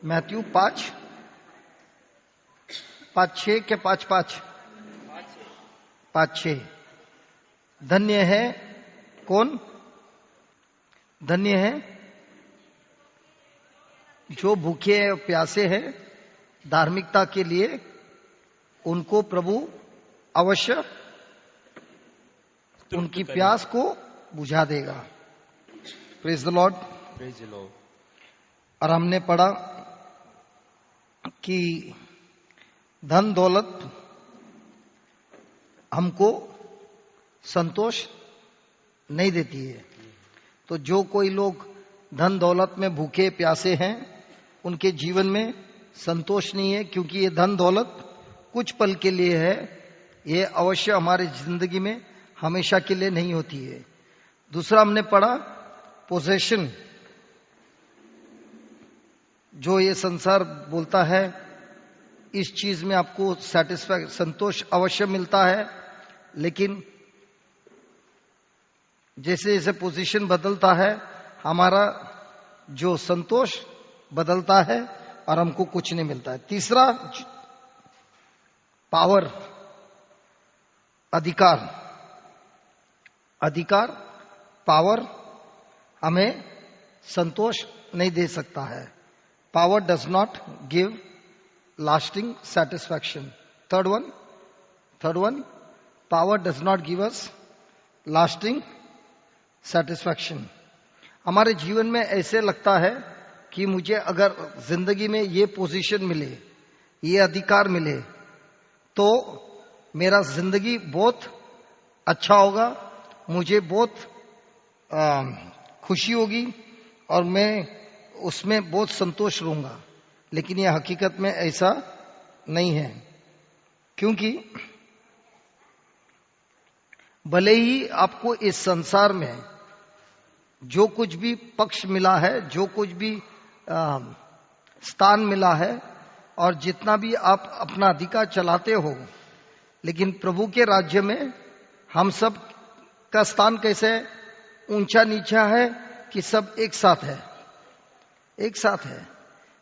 Matthew 5:6 के 5:6। धन्य है कौन? धन्य है जो भूखे प्यासे हैं धार्मिकता के लिए, उनको प्रभु अवश्य उनकी प्यास को बुझा देगा। Praise the Lord. Praise the Lord. और हमने पढ़ा कि धन दौलत हमको संतोष नहीं देती है। तो जो कोई लोग धन दौलत में भूखे प्यासे हैं उनके जीवन में संतोष नहीं है, क्योंकि ये धन दौलत कुछ पल के लिए है, ये अवश्य हमारी जिंदगी में हमेशा के लिए नहीं होती है। दूसरा हमने पढ़ा पोजेशन, जो ये संसार बोलता है इस चीज में आपको संतोष अवश्य मिलता है, लेकिन जैसे जैसे पोजीशन बदलता है हमारा जो संतोष बदलता है और हमको कुछ नहीं मिलता है। तीसरा पावर, अधिकार पावर हमें संतोष नहीं दे सकता है। Power does not give lasting satisfaction. Third one power does not give us lasting satisfaction. हमारे जीवन में ऐसे लगता है कि मुझे अगर जिंदगी में ये पोजीशन मिले, ये अधिकार मिले, तो मेरा जिंदगी बहुत अच्छा होगा, मुझे बहुत खुशी होगी और मैं उसमें बहुत संतोष रहूंगा। लेकिन यह हकीकत में ऐसा नहीं है, क्योंकि भले ही आपको इस संसार में जो कुछ भी पक्ष मिला है, जो कुछ भी स्थान मिला है और जितना भी आप अपना अधिकार चलाते हो, लेकिन प्रभु के राज्य में हम सब का स्थान कैसे है? ऊंचा नीचा है कि सब एक साथ है? एक साथ है।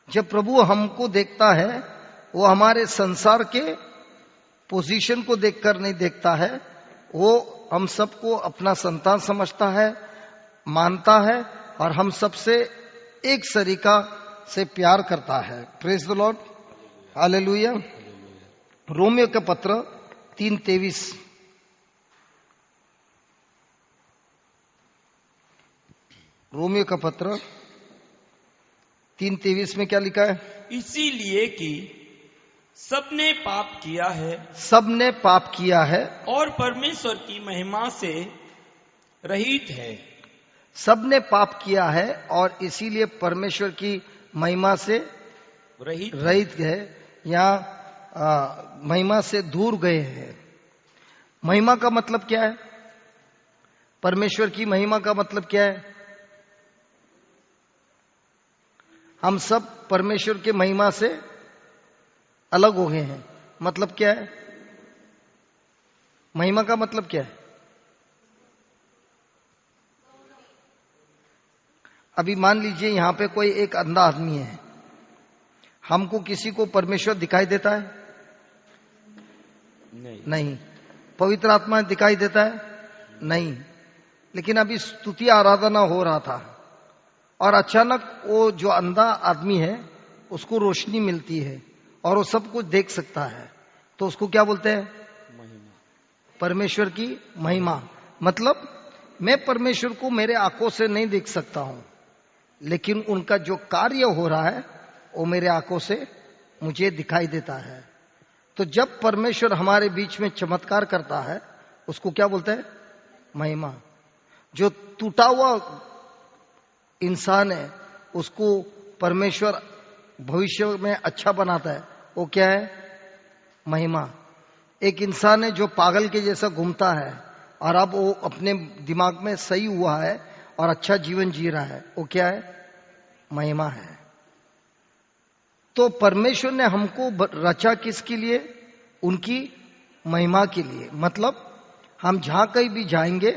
जब प्रभु हमको देखता है वो हमारे संसार के पोजीशन को देखकर नहीं देखता है, वो हम सबको अपना संतान समझता है, मानता है और हम सबसे एक सरीका से प्यार करता है। Praise the Lord, hallelujah. Romeo का पत्र 3:23। रोमियो का पत्र 3:23 में क्या लिखा है? इसीलिए कि सबने पाप किया है, सबने पाप किया है और परमेश्वर की महिमा से रहित है। सबने पाप किया है और इसीलिए परमेश्वर की महिमा से रहित है, या महिमा से दूर गए हैं। महिमा का मतलब क्या है? परमेश्वर की महिमा का मतलब क्या है? हम सब परमेश्वर के महिमा से अलग हो गए हैं। मतलब क्या है? महिमा का मतलब क्या है? अभी मान लीजिए यहां पे कोई एक अंधा आदमी है, हमको किसी को परमेश्वर दिखाई देता है? नहीं। पवित्र आत्मा दिखाई देता है? नहीं। लेकिन अभी स्तुति आराधना हो रहा था और अचानक वो जो अंधा आदमी है उसको रोशनी मिलती है और वो सब कुछ देख सकता है, तो उसको क्या बोलते हैं? महिमा। परमेश्वर की महिमा। मतलब मैं परमेश्वर को मेरे आंखों से नहीं देख सकता हूं, लेकिन उनका जो कार्य हो रहा है वो मेरे आंखों से मुझे दिखाई देता है। तो जब परमेश्वर हमारे बीच में चमत्कार करता है उसको क्या बोलते हैं? महिमा। जो टूटा हुआ इंसान है उसको परमेश्वर भविष्य में अच्छा बनाता है, वो क्या है? महिमा। एक इंसान है जो पागल के जैसा घूमता है और अब वो अपने दिमाग में सही हुआ है और अच्छा जीवन जी रहा है, वो क्या है? महिमा है। तो परमेश्वर ने हमको रचा किसके लिए? उनकी महिमा के लिए। मतलब हम जहां कहीं भी जाएंगे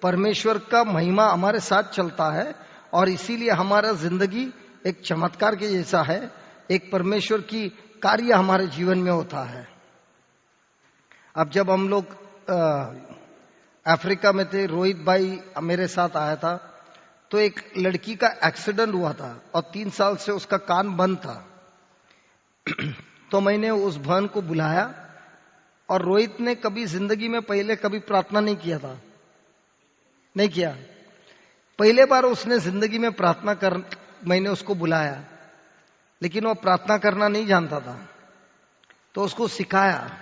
परमेश्वर का महिमा हमारे साथ चलता है और इसीलिए हमारा जिंदगी एक चमत्कार के जैसा है, एक परमेश्वर की कार्य हमारे जीवन में होता है। अब जब हम लोग अफ्रीका में थे, रोहित भाई मेरे साथ आया था, तो एक लड़की का एक्सीडेंट हुआ था और 3 साल से उसका कान बंद था। तो मैंने उस बहन को बुलाया, और रोहित ने कभी जिंदगी में पहले कभी प्रार्थना नहीं किया था, नहीं किया। पहले बार उसने जिंदगी में प्रार्थना कर, मैंने उसको बुलाया, लेकिन वो प्रार्थना करना नहीं जानता था। तो उसको सिखाया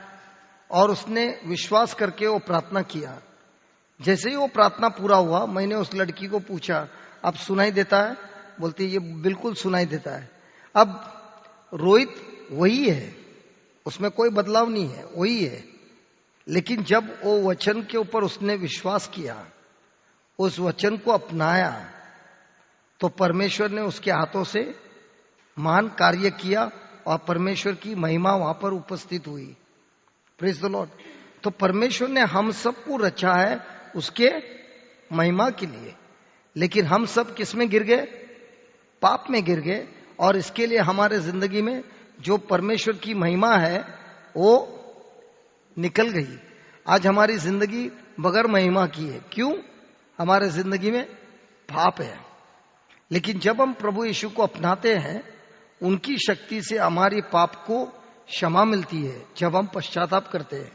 और उसने विश्वास करके वो प्रार्थना किया। जैसे ही वो प्रार्थना पूरा हुआ, मैंने उस लड़की को पूछा, अब सुनाई देता है? बोलती ये बिल्कुल सुनाई देता है। अब रोहित वही है, उसमें कोई बदलाव नहीं है, वही है। लेकिन जब वो वचन के ऊपर उसने विश्वास किया, उस वचन को अपनाया, तो परमेश्वर ने उसके हाथों से महान कार्य किया और परमेश्वर की महिमा वहां पर उपस्थित हुई। Praise the Lord. तो परमेश्वर ने हम सबको रचा है उसके महिमा के लिए, लेकिन हम सब किस में गिर गए? पाप में गिर गए। और इसके लिए हमारे जिंदगी में जो परमेश्वर की महिमा है वो निकल गई। आज हमारी जिंदगी बगैर महिमा की है। क्यों? हमारे जिंदगी में पाप है। लेकिन जब हम प्रभु यीशु को अपनाते हैं, उनकी शक्ति से हमारी पाप को क्षमा मिलती है जब हम पश्चाताप करते हैं।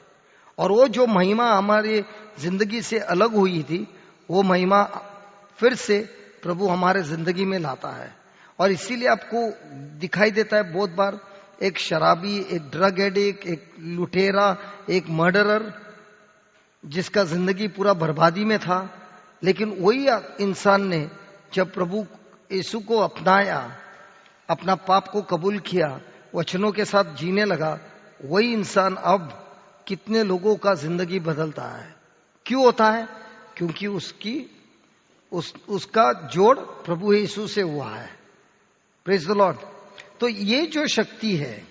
और वो जो महिमा हमारी जिंदगी से अलग हुई थी, वो महिमा फिर से प्रभु हमारे जिंदगी में लाता है। और इसीलिए आपको दिखाई देता है बहुत बार एक शराबी, एक ड्रग एडिक्ट, एक लुटेरा, एक मर्डरर, जिसका जिंदगी पूरा बर्बादी में था, लेकिन वही इंसान ने जब प्रभु यीशु को अपनाया, अपना पाप को कबूल किया, वचनों के साथ जीने लगा, वही इंसान अब कितने लोगों का जिंदगी बदलता है। क्यों होता है? क्योंकि उसका जोड़ प्रभु यीशु से हुआ है। Praise the Lord. तो ये जो शक्ति है,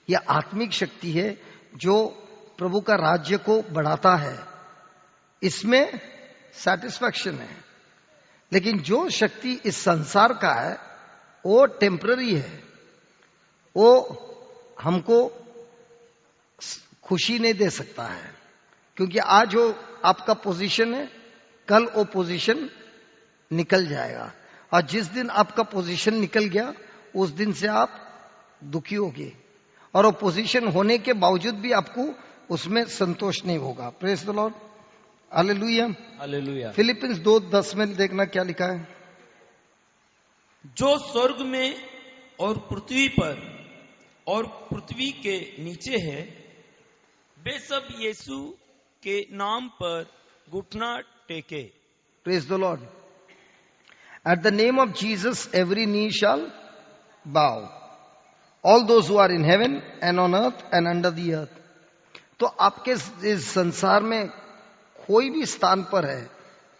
ये आत्मिक शक्ति है जो प्रभु का राज्य को बढ़ाता है। इसमें सैटिस्फैक्शन है। लेकिन जो शक्ति इस संसार का है वो टेम्पररी है, वो हमको खुशी नहीं दे सकता है। क्योंकि आज वो आपका पोजीशन है, कल वो पोजीशन निकल जाएगा। और जिस दिन आपका पोजीशन निकल गया, उस दिन से आप दुखी होगे, और वो पोजीशन होने के बावजूद भी आपको उसमें संतोष नहीं होगा। Praise the Lord. Hallelujah, hallelujah. Philippians 2:10 में देखना क्या लिखा है। जो स्वर्ग में और पृथ्वी पर और पृथ्वी के नीचे है, वे सब यीशु के नाम पर घुटना टेके। Praise the Lord. At the name of Jesus, every knee shall bow. All those who are in heaven and on earth and under the earth. तो आपके इस संसार में कोई भी स्थान पर है,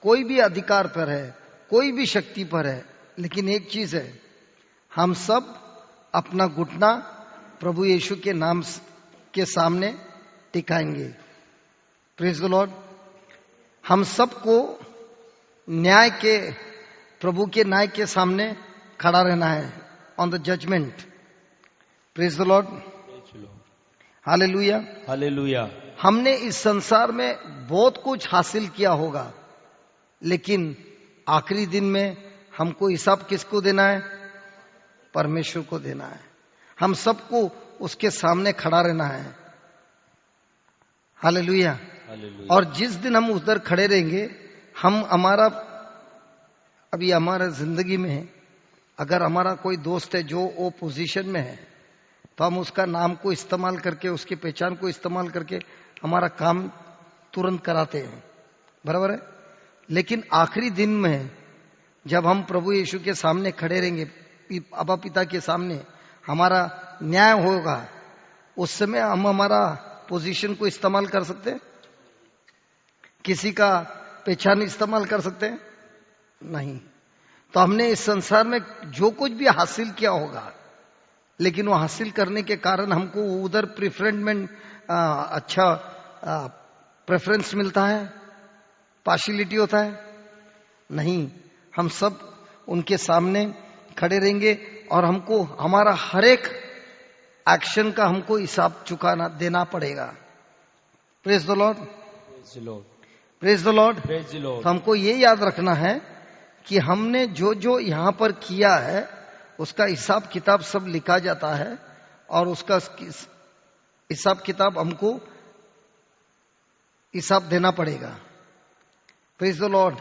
कोई भी अधिकार पर है, कोई भी शक्ति पर है, लेकिन एक चीज है, हम सब अपना घुटना प्रभु यीशु के नाम के सामने टिकाएंगे। Praise the Lord. हम सबको न्याय के, प्रभु के न्याय के सामने खड़ा रहना है, on the judgement. Praise the Lord. Hallelujah, hallelujah. हमने इस संसार में बहुत कुछ हासिल किया होगा, लेकिन आखिरी दिन में हमको हिसाब किसको देना है? परमेश्वर को देना है। हम सबको उसके सामने खड़ा रहना है। हालेलुया। और जिस दिन हम उधर खड़े रहेंगे, हम अभी हमारा जिंदगी में अगर हमारा कोई दोस्त है जो वो पोजीशन में है, तो हम उसका नाम को इस्तेमाल करके, उसकी पहचान को इस्तेमाल करके हमारा काम तुरंत कराते हैं, बराबर है। लेकिन आखिरी दिन में जब हम प्रभु यीशु के सामने खड़े रहेंगे, अबा पिता के सामने हमारा न्याय होगा, उस समय हम हमारा पोजीशन को इस्तेमाल कर सकते हैं? किसी का पहचान इस्तेमाल कर सकते हैं? नहीं। तो हमने इस संसार में जो कुछ भी हासिल किया होगा, लेकिन वो हासिल करने के कारण हमको उधर प्रेफरेंसमेंट, अच्छा प्रेफरेंस मिलता है, पार्शियलिटी होता है? नहीं। हम सब उनके सामने खड़े रहेंगे और हमको हमारा हर एक एक्शन का हमको हिसाब चुकाना देना पड़ेगा। Praise the Lord, praise the Lord. तो हमको ये याद रखना है कि हमने जो जो यहां पर किया है उसका हिसाब किताब सब लिखा जाता है और उसका हिसाब किताब हमको हिसाब देना पड़ेगा। Praise the Lord,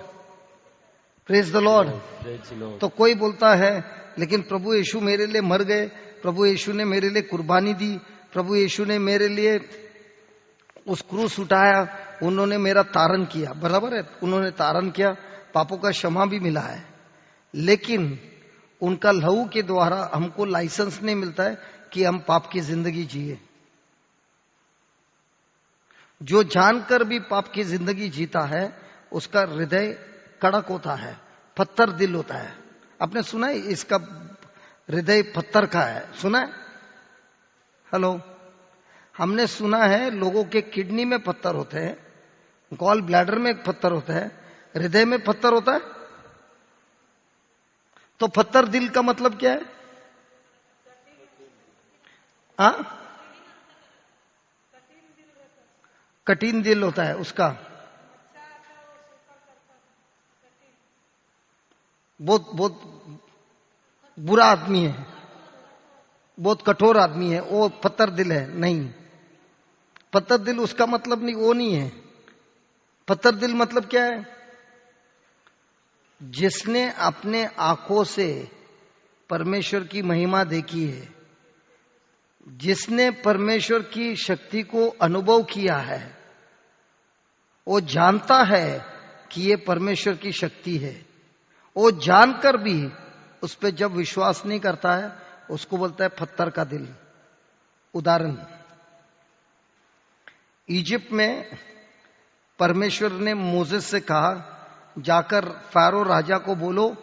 praise the Lord. तो कोई बोलता है लेकिन प्रभु यीशु मेरे लिए मर गए, प्रभु यीशु ने मेरे लिए कुर्बानी दी, प्रभु यीशु ने मेरे लिए उस क्रूस उठाया, उन्होंने मेरा तारण किया। बराबर है, उन्होंने तारण किया, पापों का क्षमा भी मिला है, लेकिन उनका लहू के द्वारा हमको लाइसेंस नहीं मिलता है कि हम पाप की जिंदगी जिए। जो जानकर भी पाप की जिंदगी जीता है उसका हृदय कड़क होता है, पत्थर दिल होता है। आपने सुना है इसका हृदय पत्थर का है, सुना है? हेलो, हमने सुना है लोगों के किडनी में पत्थर होते हैं, गॉल ब्लैडर में पत्थर होता है, हृदय में पत्थर होता है। तो पत्थर दिल का मतलब क्या है? हाँ, कठिन दिल होता है उसका, बहुत बहुत बुरा आदमी है, बहुत कठोर आदमी है, वो पत्थर दिल है। नहीं, पत्थर दिल उसका मतलब नहीं, वो नहीं है। पत्थर दिल मतलब क्या है? जिसने अपने आंखों से परमेश्वर की महिमा देखी है, जिसने परमेश्वर की शक्ति को अनुभव किया है, वो जानता है कि ये परमेश्वर की शक्ति है। वो जानकर भी उस पर जब विश्वास नहीं करता है उसको बोलता है पत्थर का दिल। उदाहरण, इजिप्ट में परमेश्वर ने मोसेस से कहा, जाकर फारो राजा को बोलो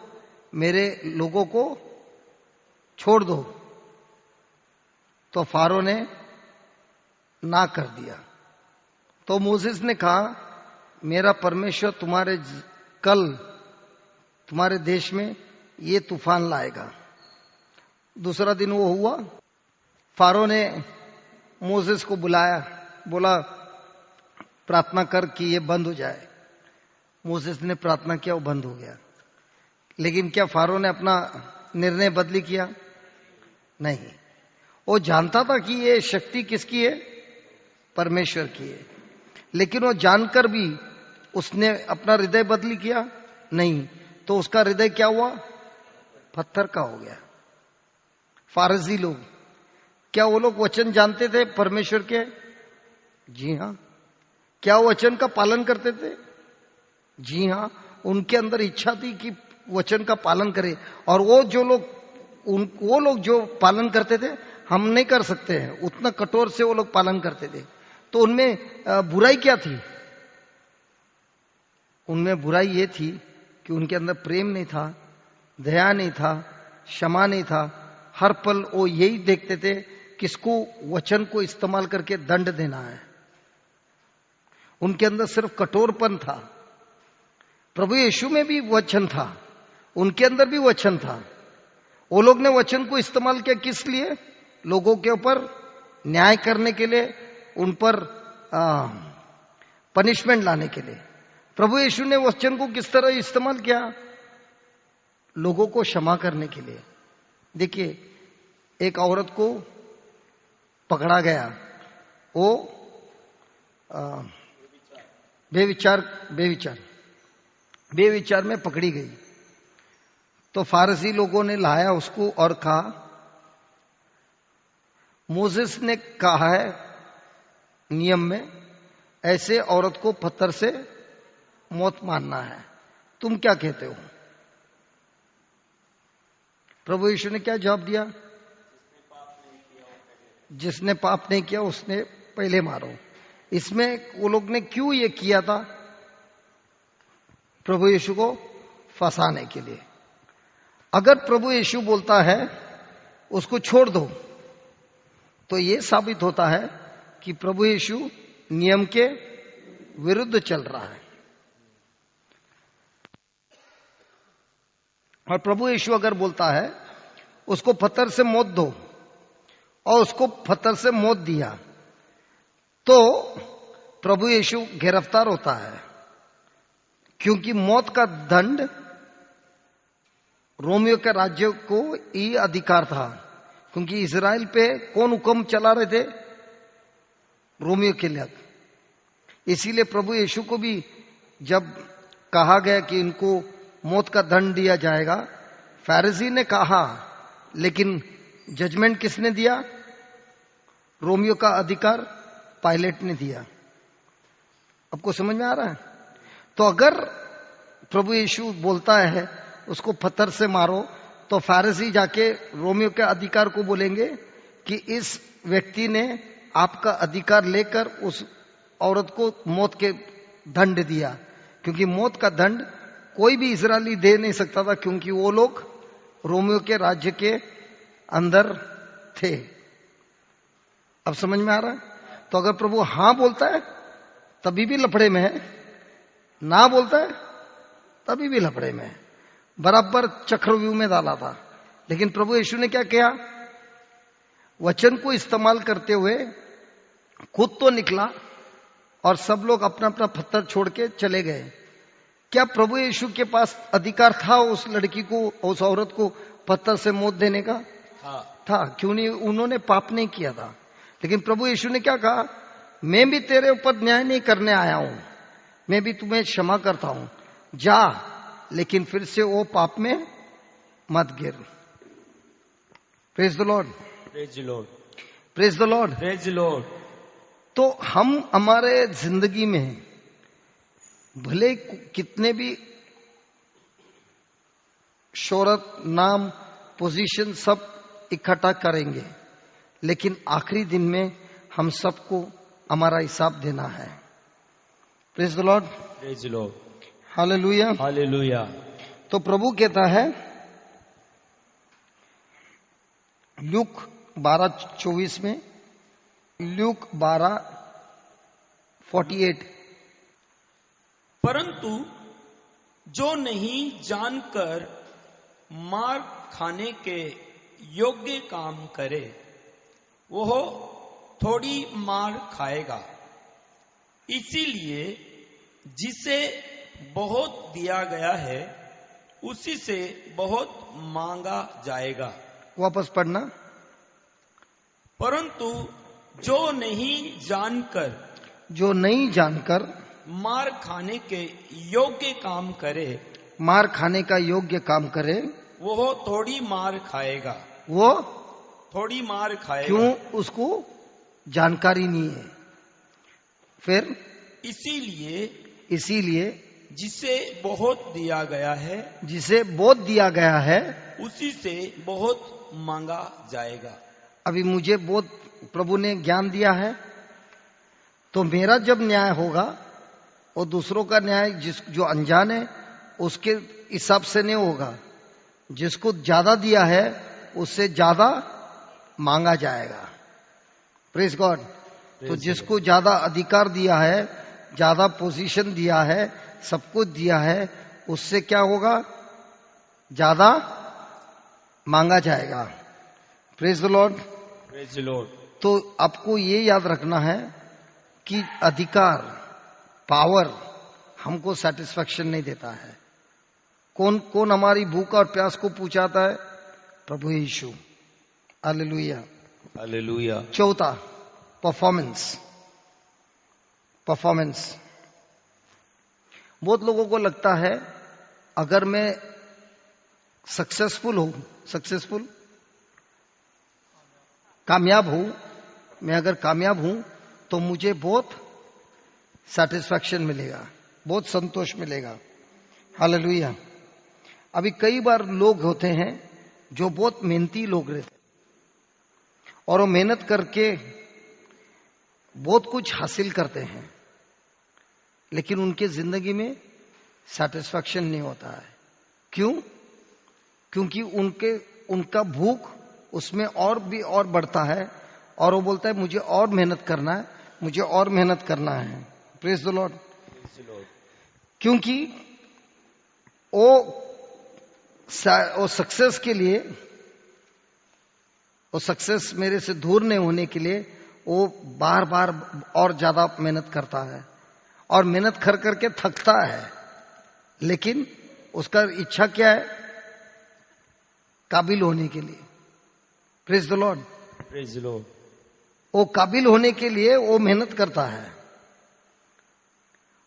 मेरे लोगों को छोड़ दो। तो फारो ने ना कर दिया। तो मोसेस ने कहा, मेरा परमेश्वर कल तुम्हारे देश में ये तूफान लाएगा। दूसरा दिन वो हुआ, फारो ने मोसेस को बुलाया, बोला प्रार्थना कर कि ये बंद हो जाए। मोसेस ने प्रार्थना किया, वो बंद हो गया। लेकिन क्या फारो ने अपना निर्णय बदली किया? नहीं, वो जानता था कि ये शक्ति किसकी है? परमेश्वर की है। लेकिन वो जानकर भी उसने अपना हृदय बदली किया? नहीं। तो उसका हृदय क्या हुआ? पत्थर का हो गया। फारसी लोग, क्या वो लोग वचन जानते थे परमेश्वर के? जी हाँ। क्या वो वचन का पालन करते थे? जी हाँ। उनके अंदर इच्छा थी कि वचन का पालन करे, और वो लोग जो पालन करते थे, हम नहीं कर सकते हैं, उतना कठोर से वो लोग पालन करते थे। तो उनमें बुराई क्या थी? उनमें बुराई ये थी कि उनके अंदर प्रेम नहीं था, दया नहीं था, क्षमा नहीं था। हर पल वो यही देखते थे किसको वचन को इस्तेमाल करके दंड देना है। उनके अंदर सिर्फ कठोरपन था। प्रभु यीशु में भी वचन था, उनके अंदर भी वचन था। वो लोग ने वचन को इस्तेमाल किया किस लिए? लोगों के ऊपर न्याय करने के लिए, उन पर पनिशमेंट लाने के लिए। प्रभु यीशु ने वचन को किस तरह इस्तेमाल किया? लोगों को क्षमा करने के लिए। देखिए, एक औरत को पकड़ा गया, वो बेविचार में पकड़ी गई। तो फारसी लोगों ने लाया उसको और कहा, मोसेस ने कहा है नियम में ऐसे औरत को पत्थर से मौत मारना है, तुम क्या कहते हो? प्रभु यीशु ने क्या जवाब दिया? जिसने पाप नहीं किया उसने पहले मारो। इसमें वो लोग ने क्यों ये किया था? प्रभु यीशु को फंसाने के लिए। अगर प्रभु यीशु बोलता है उसको छोड़ दो, तो ये साबित होता है कि प्रभु यीशु नियम के विरुद्ध चल रहा है। और प्रभु यीशु अगर बोलता है उसको पत्थर से मौत दो और उसको पत्थर से मौत दिया, तो प्रभु यीशु गिरफ्तार होता है, क्योंकि मौत का दंड रोमियो के राज्य को ही अधिकार था। क्योंकि इजराइल पे कौन हुक्म चला रहे थे? रोमियो के लिए। इसीलिए प्रभु यीशु को भी जब कहा गया कि इनको मौत का दंड दिया जाएगा, फैरिसी ने कहा, लेकिन जजमेंट किसने दिया? रोमियो का अधिकार पायलट ने दिया। आपको समझ में आ रहा है? तो अगर प्रभु यीशु बोलता है उसको पत्थर से मारो, तो फैरिसी जाके रोमियो के अधिकार को बोलेंगे कि इस व्यक्ति ने आपका अधिकार लेकर उस औरत को मौत के दंड दिया, क्योंकि मौत का दंड कोई भी इजरायली दे नहीं सकता था, क्योंकि वो लोग रोमियो के राज्य के अंदर थे। अब समझ में आ रहा है? तो अगर प्रभु हां बोलता है तभी भी लफड़े में है, ना बोलता है तभी भी लफड़े में है। बराबर चक्रव्यूह में डाला था। लेकिन प्रभु यीशु ने क्या किया? वचन को इस्तेमाल करते हुए खुद तो निकला और सब लोग अपना अपना पत्थर छोड़ के चले गए। क्या प्रभु यीशु के पास अधिकार था उस लड़की को, उस औरत को पत्थर से मौत देने का? था। क्यों नहीं? उन्होंने पाप नहीं किया था। लेकिन प्रभु यीशु ने क्या कहा? मैं भी तेरे ऊपर न्याय नहीं करने आया हूं, मैं भी तुम्हें क्षमा करता हूं, जा, लेकिन फिर से वो पाप में मत गिर। Praise the Lord, praise the Lord, praise the Lord, praise the Lord. तो हम हमारे जिंदगी में भले कितने भी शोहरत, नाम, पोजीशन सब इकट्ठा करेंगे, लेकिन आखिरी दिन में हम सबको हमारा हिसाब देना है। Praise the Lord, praise the Lord, hallelujah, hallelujah. तो प्रभु कहता है ल्यूक 12:24 में, ल्यूक 12:48, परंतु जो नहीं जानकर मार खाने के योग्य काम करे वह थोड़ी मार खाएगा। इसीलिए जिसे बहुत दिया गया है उसी से बहुत मांगा जाएगा। वापस पढ़ना। परंतु जो नहीं जानकर, जो नहीं जानकर मार खाने के योग्य काम करे, मार खाने का योग्य काम करे, वो थोड़ी मार खाएगा। वो थोड़ी मार खाएगा। क्यों? उसको जानकारी नहीं है। फिर इसीलिए जिसे बहुत दिया गया है, जिसे बहुत दिया गया है उसी से बहुत मांगा जाएगा। अभी मुझे बहुत प्रभु ने ज्ञान दिया है, तो मेरा जब न्याय होगा और दूसरों का न्याय जो अनजान है उसके हिसाब से नहीं होगा। जिसको ज्यादा दिया है उससे ज्यादा मांगा जाएगा। Praise God. तो जिसको ज्यादा अधिकार दिया है, ज्यादा पोजीशन दिया है, सब कुछ दिया है, उससे क्या होगा? ज्यादा मांगा जाएगा। Praise the Lord, praise the Lord. तो आपको ये याद रखना है कि अधिकार, पावर हमको सेटिस्फैक्शन नहीं देता है। कौन कौन हमारी भूख और प्यास को पूछाता है? प्रभु यीशु। Hallelujah, hallelujah. चौथा, परफॉर्मेंस। परफॉर्मेंस। बहुत लोगों को लगता है अगर मैं सक्सेसफुल कामयाब हूं, मैं अगर कामयाब हूं तो मुझे बहुत सैटिस्फैक्शन मिलेगा, बहुत संतोष मिलेगा। हालेलुया। अभी कई बार लोग होते हैं जो बहुत मेहनती लोग रहते और वो मेहनत करके बहुत कुछ हासिल करते हैं, लेकिन उनके जिंदगी में सैटिस्फैक्शन नहीं होता है। क्यों? क्योंकि उनका भूख उसमें और भी और बढ़ता है और वो बोलता है मुझे और मेहनत करना है, मुझे और मेहनत करना है। Praise the Lord. क्योंकि वो वो सक्सेस के लिए, वो सक्सेस मेरे से दूर नहीं होने के लिए वो बार बार और ज्यादा मेहनत करता है और मेहनत कर करके थकता है, लेकिन उसका इच्छा क्या है? काबिल होने के लिए। Praise the Lord. Praise the Lord. वो काबिल होने के लिए वो मेहनत करता है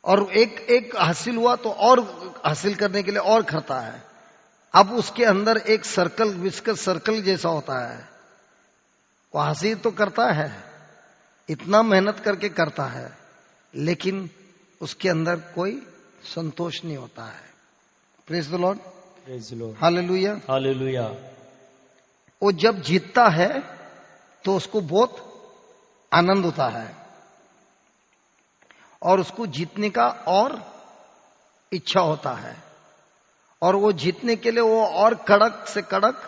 और एक एक हासिल हुआ तो और हासिल करने के लिए और करता है। अब उसके अंदर एक सर्कल, विस्कस सर्कल जैसा होता है। वो हासिल तो करता है, इतना मेहनत करके करता है, लेकिन उसके अंदर कोई संतोष नहीं होता है। Praise the Lord. Praise the Lord. Hallelujah. Hallelujah. वो जब जीतता है तो उसको बहुत आनंद होता है और उसको जीतने का और इच्छा होता है, और वो जीतने के लिए वो और कड़क से कड़क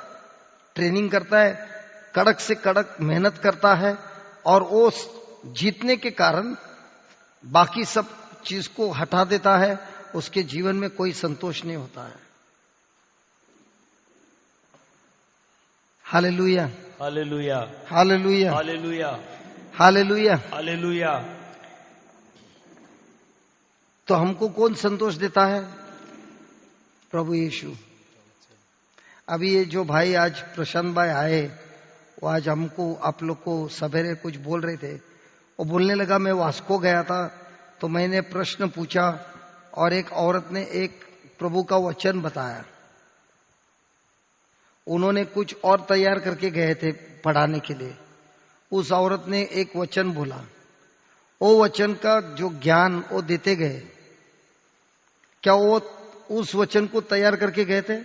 ट्रेनिंग करता है, कड़क से कड़क मेहनत करता है, और वो जीतने के कारण बाकी सब चीज को हटा देता है। उसके जीवन में कोई संतोष नहीं होता है। Hallelujah. Hallelujah. Hallelujah. Hallelujah. Hallelujah. Hallelujah. तो हमको कौन संतोष देता है? प्रभु यीशु। अभी ये जो भाई आज प्रशांत भाई आए, वो आज हमको, आप लोग को सवेरे कुछ बोल रहे थे। वो बोलने लगा मैं वास्को गया था तो मैंने प्रश्न पूछा और एक औरत ने एक प्रभु का वचन बताया। उन्होंने कुछ और तैयार करके गए थे पढ़ाने के लिए। उस औरत ने एक वचन बोला, वो वचन का जो ज्ञान वो देते गए, क्या वो उस वचन को तैयार करके गए थे?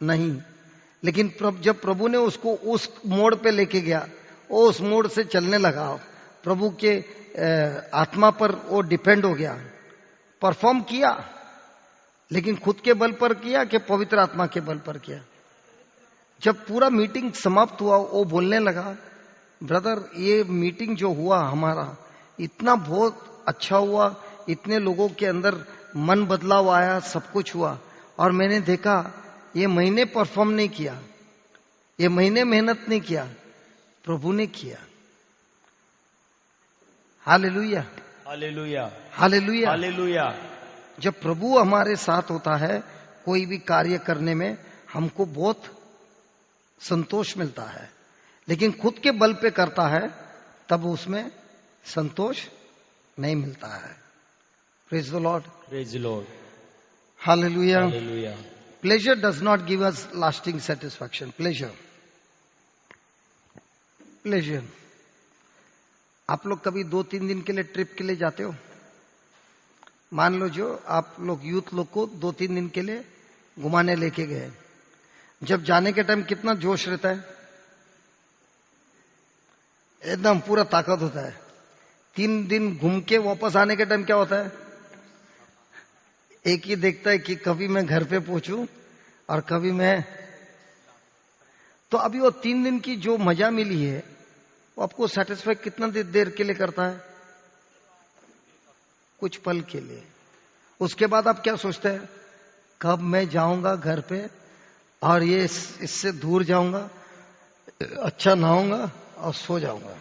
नहीं। लेकिन जब प्रभु ने उसको उस मोड़ पे लेके गया, वो उस मोड़ से चलने लगा, प्रभु के आत्मा पर वो डिपेंड हो गया, परफॉर्म किया, लेकिन खुद के बल पर किया कि पवित्र आत्मा के बल पर किया? जब पूरा मीटिंग समाप्त हुआ, वो बोलने लगा, ब्रदर ये मीटिंग जो हुआ हमारा, इतना बहुत अच्छा हुआ, इतने लोगों के अंदर मन बदलाव आया, सब कुछ हुआ, और मैंने देखा ये महीने परफॉर्म नहीं किया, ये महीने मेहनत नहीं किया, प्रभु ने किया। हालेलुया। हालेलुया। हालेलुया। हालेलुया। जब प्रभु हमारे साथ होता है कोई भी कार्य करने में, हमको बहुत संतोष मिलता है, लेकिन खुद के बल पे करता है तब उसमें संतोष नहीं मिलता है। Praise the Lord. Praise the Lord. Hallelujah. Hallelujah. Pleasure does not give us lasting satisfaction. Pleasure. Pleasure. आप लोग कभी 2-3 दिन के लिए ट्रिप के लिए जाते हो? मान लो जो आप लोग यूथ लोग को 2-3 दिन के लिए घुमाने लेके गए, जब जाने के टाइम कितना जोश रहता है, एकदम पूरा ताकत होता है। 3 दिन घूम के वापस आने के टाइम क्या होता है? एक ही देखता है कि कभी मैं घर पे पहुंचूं और कभी मैं, तो अभी वो 3 दिन की जो मजा मिली है वो आपको सेटिस्फाई कितना देर के लिए करता है? कुछ पल के लिए। उसके बाद आप क्या सोचते हैं? कब मैं जाऊंगा घर पे और ये इससे दूर जाऊंगा, अच्छा नहाऊंगा और सो जाऊंगा।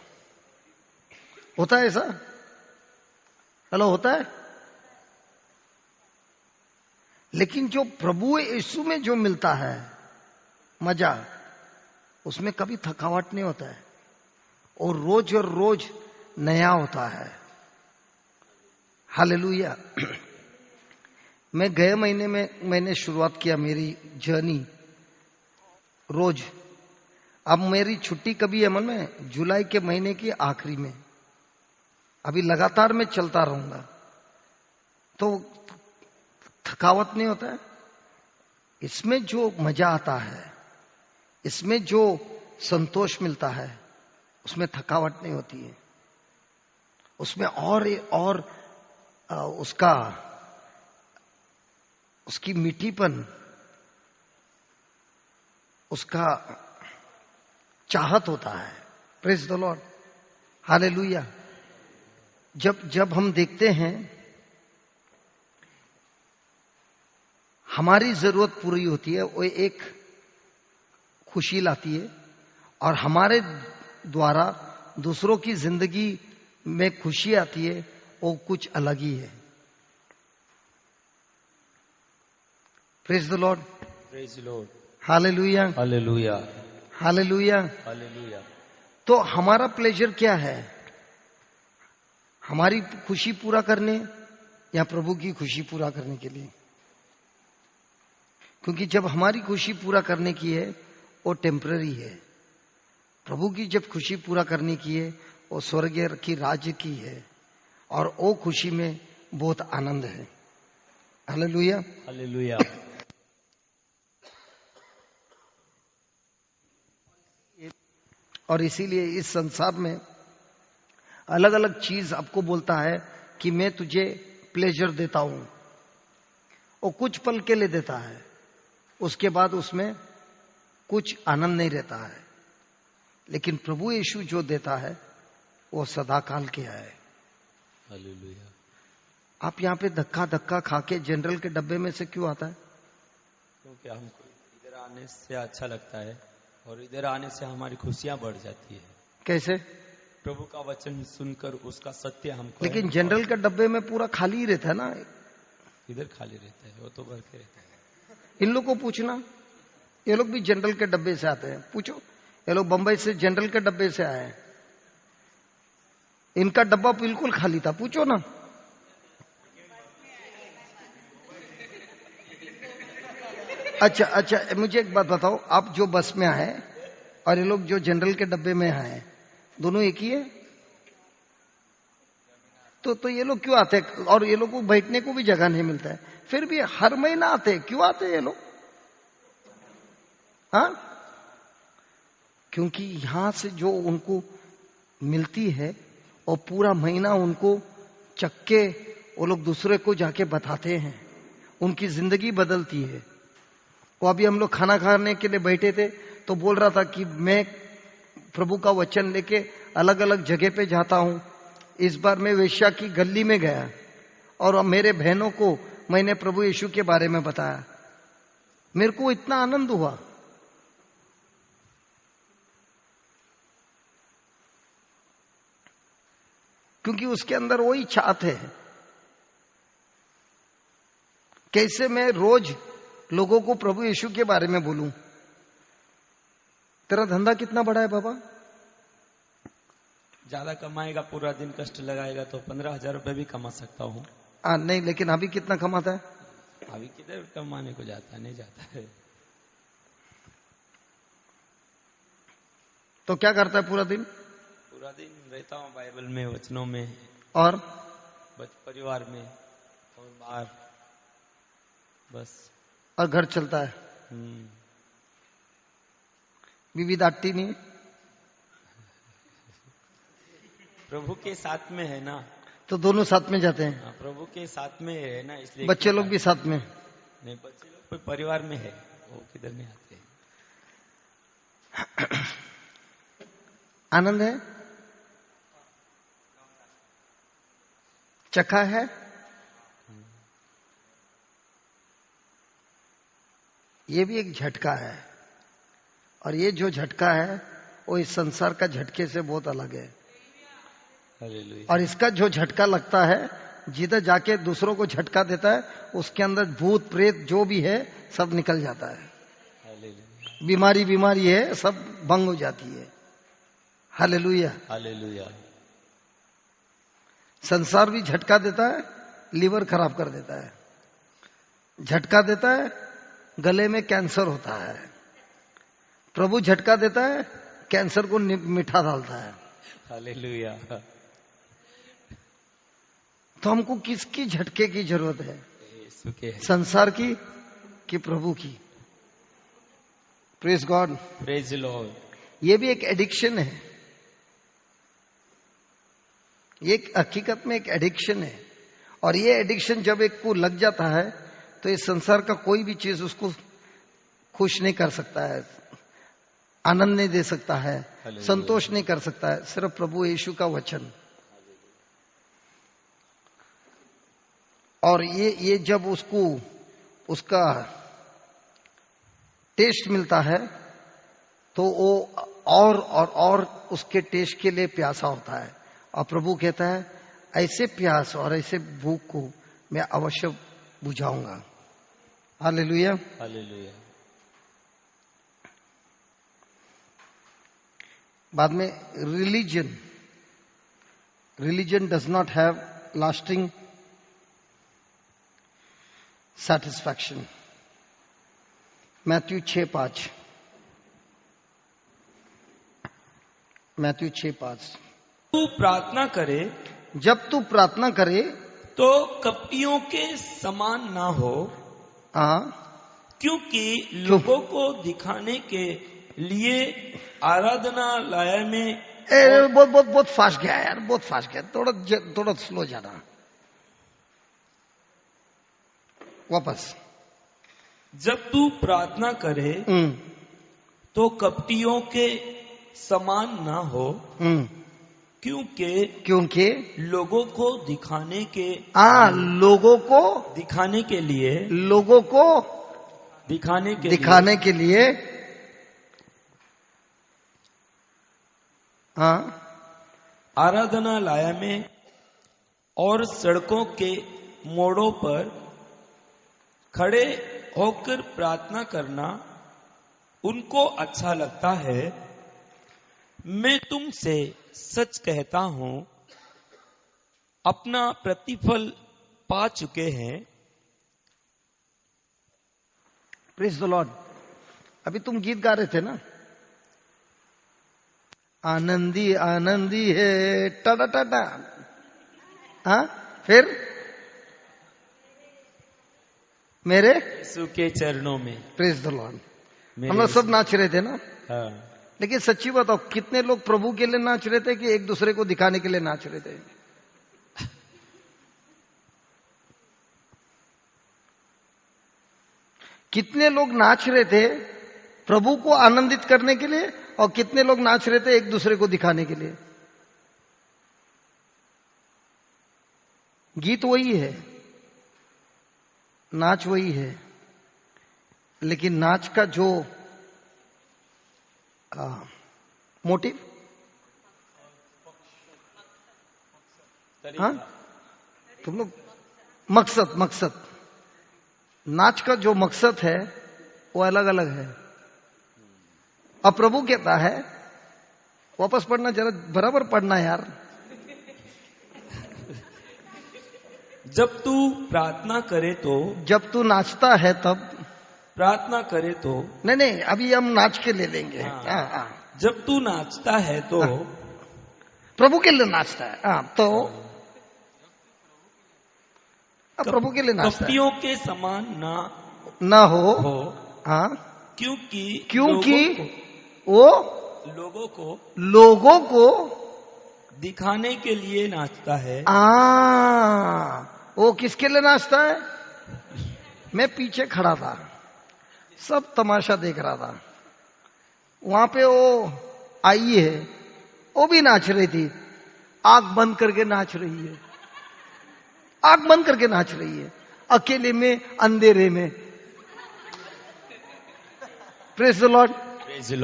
होता है ऐसा? हेलो, होता है? लेकिन जो प्रभु यीशु में जो मिलता है मजा, उसमें कभी थकावट नहीं होता है और रोज नया होता है। हालेलुया। मैं गए महीने में मैंने शुरुआत किया मेरी जर्नी रोज। अब मेरी छुट्टी कभी है मन में? जुलाई के महीने की आखिरी में। अभी लगातार मैं चलता रहूंगा तो थकावट नहीं होता है। इसमें जो मजा आता है, इसमें जो संतोष मिलता है, उसमें थकावट नहीं होती है। उसमें और उसकी मीठीपन, उसका चाहत होता है। Praise the Lord. हालेलुया। जब हम देखते हैं, हमारी जरूरत पूरी होती है, वो एक खुशी लाती है, और हमारे द्वारा दूसरों की जिंदगी में खुशी आती है, वो कुछ अलग ही है। Praise the Lord, praise Lord, hallelujah, hallelujah, hallelujah. Hallelujah. तो हमारा प्लेजर क्या है? हमारी खुशी पूरा करने या प्रभु की खुशी पूरा करने के लिए? क्योंकि जब हमारी खुशी पूरा करने की है वो टेम्पररी है, प्रभु की जब खुशी पूरा करने की है वो स्वर्गीय की राज्य की है, और वो खुशी में बहुत आनंद है। Hallelujah, hallelujah. और इसीलिए इस संसार में अलग अलग चीज आपको बोलता है कि मैं तुझे प्लेजर देता हूं, वो कुछ पल के लिए देता है, उसके बाद उसमें कुछ आनंद नहीं रहता है। लेकिन प्रभु यीशु जो देता है वो सदा काल के है। हालेलुया। आप यहाँ पे धक्का धक्का खा के जनरल के डब्बे में से क्यों आता है? क्योंकि हमको इधर आने से अच्छा लगता है, और इधर आने से हमारी खुशियां बढ़ जाती है। कैसे? प्रभु का वचन सुनकर उसका सत्य हमको। लेकिन जनरल के डब्बे में पूरा खाली ही रहता है ना, इधर खाली रहता है, वो तो भर के रहता है। इन लोग को पूछना, ये लोग भी जनरल के डब्बे से आते हैं, पूछो। ये लोग बंबई से जनरल के डब्बे से आए हैं, इनका डब्बा बिल्कुल खाली था, पूछो ना। अच्छा, मुझे एक बात बताओ, आप जो बस में आए और ये लोग जो जनरल के डब्बे में आए, दोनों एक ही है? तो ये लोग क्यों आते हैं? और ये लोग को बैठने को भी जगह नहीं मिलता है, फिर भी हर महीना आते हैं। क्यों आते हैं ये लोग? हाँ, क्योंकि यहां से जो उनको मिलती है और पूरा महीना उनको चक्के वो लोग दूसरे को जाके बताते हैं, उनकी जिंदगी बदलती है। वो अभी हम लोग खाना खाने के लिए बैठे थे तो बोल रहा था कि मैं प्रभु का वचन लेके अलग अलग जगह पे जाता हूं। इस बार मैं वेश्या की गली में गया और मेरे बहनों को मैंने प्रभु यीशु के बारे में बताया। मेरे को इतना आनंद हुआ। क्योंकि उसके अंदर वही चाहत है, कैसे मैं रोज लोगों को प्रभु यीशु के बारे में बोलूं। तेरा धंधा कितना बड़ा है बाबा? ज्यादा कमाएगा, पूरा दिन कष्ट लगाएगा तो 15,000 रुपए भी कमा सकता हूँ। नहीं, लेकिन अभी कितना कमाता है? अभी किधर कमाने को जाता है, नहीं जाता है। तो क्या करता है पूरा दिन? पूरा दिन रहता हूँ बाइबल में, वचनों में, और परिवार में और बाहर, बस। और घर चलता है? बीवी डांटती नहीं? प्रभु के साथ में है ना, तो दोनों साथ में जाते हैं? प्रभु के साथ में है ना, इसलिए। बच्चे लोग भी साथ में? नहीं, बच्चे लोग परिवार में है, वो किधर नहीं आते। आनंद है, चखा है। ये भी एक झटका है, और ये जो झटका है वो इस संसार का झटके से बहुत अलग है। और इसका जो झटका लगता है, जिधर जाके दूसरों को झटका देता है, उसके अंदर भूत प्रेत जो भी है सब निकल जाता है। बीमारी है सब भंग हो जाती है। Hallelujah, hallelujah. संसार भी झटका देता है, लीवर खराब कर देता है। झटका देता है, गले में कैंसर होता है। प्रभु झटका देता है, कैंसर को मीठा डालता है। हालेलुया। तो हमको किसकी झटके की जरूरत है? यीशु के। संसार की कि प्रभु की? Praise God, praise Lord. ये भी एक एडिक्शन है, ये हकीकत में एक एडिक्शन है। और ये एडिक्शन जब एक को लग जाता है तो इस संसार का कोई भी चीज उसको खुश नहीं कर सकता है, आनंद नहीं दे सकता है, संतोष नहीं कर सकता है। सिर्फ प्रभु यीशु का वचन। और ये जब उसको उसका टेस्ट मिलता है तो वो और उसके टेस्ट के लिए प्यासा होता है। और प्रभु कहता है ऐसे प्यास और ऐसे भूख को मैं अवश्य बुझाऊंगा। Hallelujah, hallelujah. बाद में religion does not have lasting satisfaction. Matthew 6:5, Matthew 6:5। तू प्रार्थना करे जब तू प्रार्थना करे तो कपटियों के समान ना हो, क्योंकि लोगों को दिखाने के लिए आराधनालय में बहुत फास्ट गया यार, बहुत फास्ट गया, थोड़ा स्लो जाना, वापस। जब तू प्रार्थना करे तो कपटियों के समान ना हो, क्योंकि लोगों को दिखाने के लिए दिखाने के लिए आराधनालय में और सड़कों के मोड़ों पर खड़े होकर प्रार्थना करना उनको अच्छा लगता है। मैं तुमसे सच कहता हूं, अपना प्रतिफल पा चुके हैं। Praise the Lord. अभी तुम गीत गा रहे थे ना, आनंदी आनंदी है टाटा टाटा, हाँ, फिर मेरे यीशु के चरणों में। Praise the Lord. हम लोग सब नाच रहे थे ना। हाँ। लेकिन सच्ची बताओ, कितने लोग प्रभु के लिए नाच रहे थे कि एक दूसरे को दिखाने के लिए नाच रहे थे? कितने लोग नाच रहे थे प्रभु को आनंदित करने के लिए, और कितने लोग नाच रहे थे एक दूसरे को दिखाने के लिए? गीत वही है, नाच वही है, लेकिन नाच का जो मोटिव, हाँ, तुम लोग मकसद नाच का जो मकसद है वो अलग अलग है। अब प्रभु कहता है, वापस पढ़ना जरा, बराबर पढ़ना यार। जब तू प्रार्थना करे तो, जब तू नाचता है तब, प्रार्थना करे तो, नहीं अभी हम नाच के ले लेंगे। हाँ। जब तू नाचता है तो, प्रभु के लिए नाचता है, हाँ, तो प्रभु के लिए नाचता है। कपटियों के समान ना हो, हाँ, क्योंकि वो लोगों को दिखाने के लिए नाचता है। वो किसके लिए नाचता है? मैं पीछे खड़ा था, सब तमाशा देख रहा था। वहां पे वो आई है, वो भी नाच रही थी, आंख बंद करके नाच रही है, आंख बंद करके नाच रही है, अकेले में, अंधेरे में। Praise the Lord.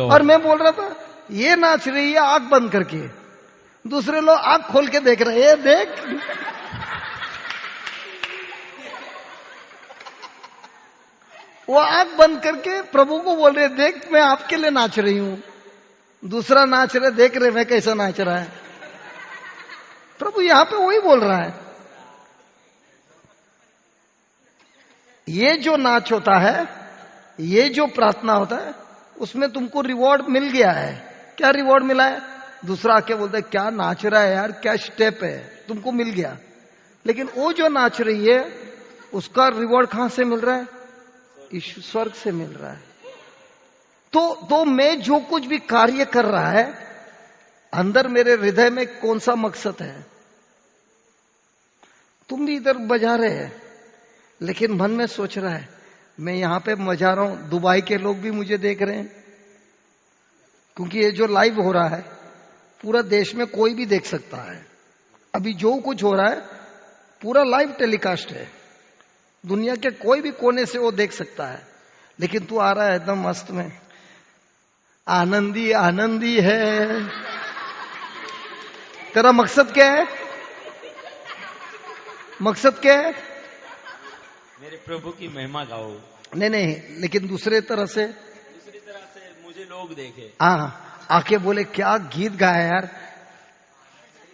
और मैं बोल रहा था, ये नाच रही है आंख बंद करके, दूसरे लोग आंख खोल के देख रहे हैं। देख, वो आंख बंद करके प्रभु को बोल रहे, देख मैं आपके लिए नाच रही हूं। दूसरा नाच रहे, देख रहे मैं कैसा नाच रहा है। प्रभु यहां पे वही बोल रहा है, ये जो नाच होता है, ये जो प्रार्थना होता है, उसमें तुमको रिवॉर्ड मिल गया है। क्या रिवॉर्ड मिला है? दूसरा आके बोलता है, क्या नाच रहा है यार, क्या स्टेप है, तुमको मिल गया। लेकिन वो जो नाच रही है, उसका रिवॉर्ड कहां से मिल रहा है? स्वर्ग से मिल रहा है। तो मैं जो कुछ भी कार्य कर रहा है, अंदर मेरे हृदय में कौन सा मकसद है? तुम भी इधर बजा रहे हैं, लेकिन मन में सोच रहा है, मैं यहां पे बजा रहा हूं, दुबई के लोग भी मुझे देख रहे हैं, क्योंकि ये जो लाइव हो रहा है पूरा देश में कोई भी देख सकता है। अभी जो कुछ हो रहा है पूरा लाइव टेलीकास्ट है, दुनिया के कोई भी कोने से वो देख सकता है, लेकिन तू आ रहा है एकदम मस्त में, आनंदी आनंदी है। तेरा मकसद क्या है? मकसद क्या है? मेरे प्रभु की महिमा गाओ। नहीं नहीं, लेकिन दूसरी तरह से मुझे लोग देखे, हाँ, आके बोले क्या गीत गाया यार,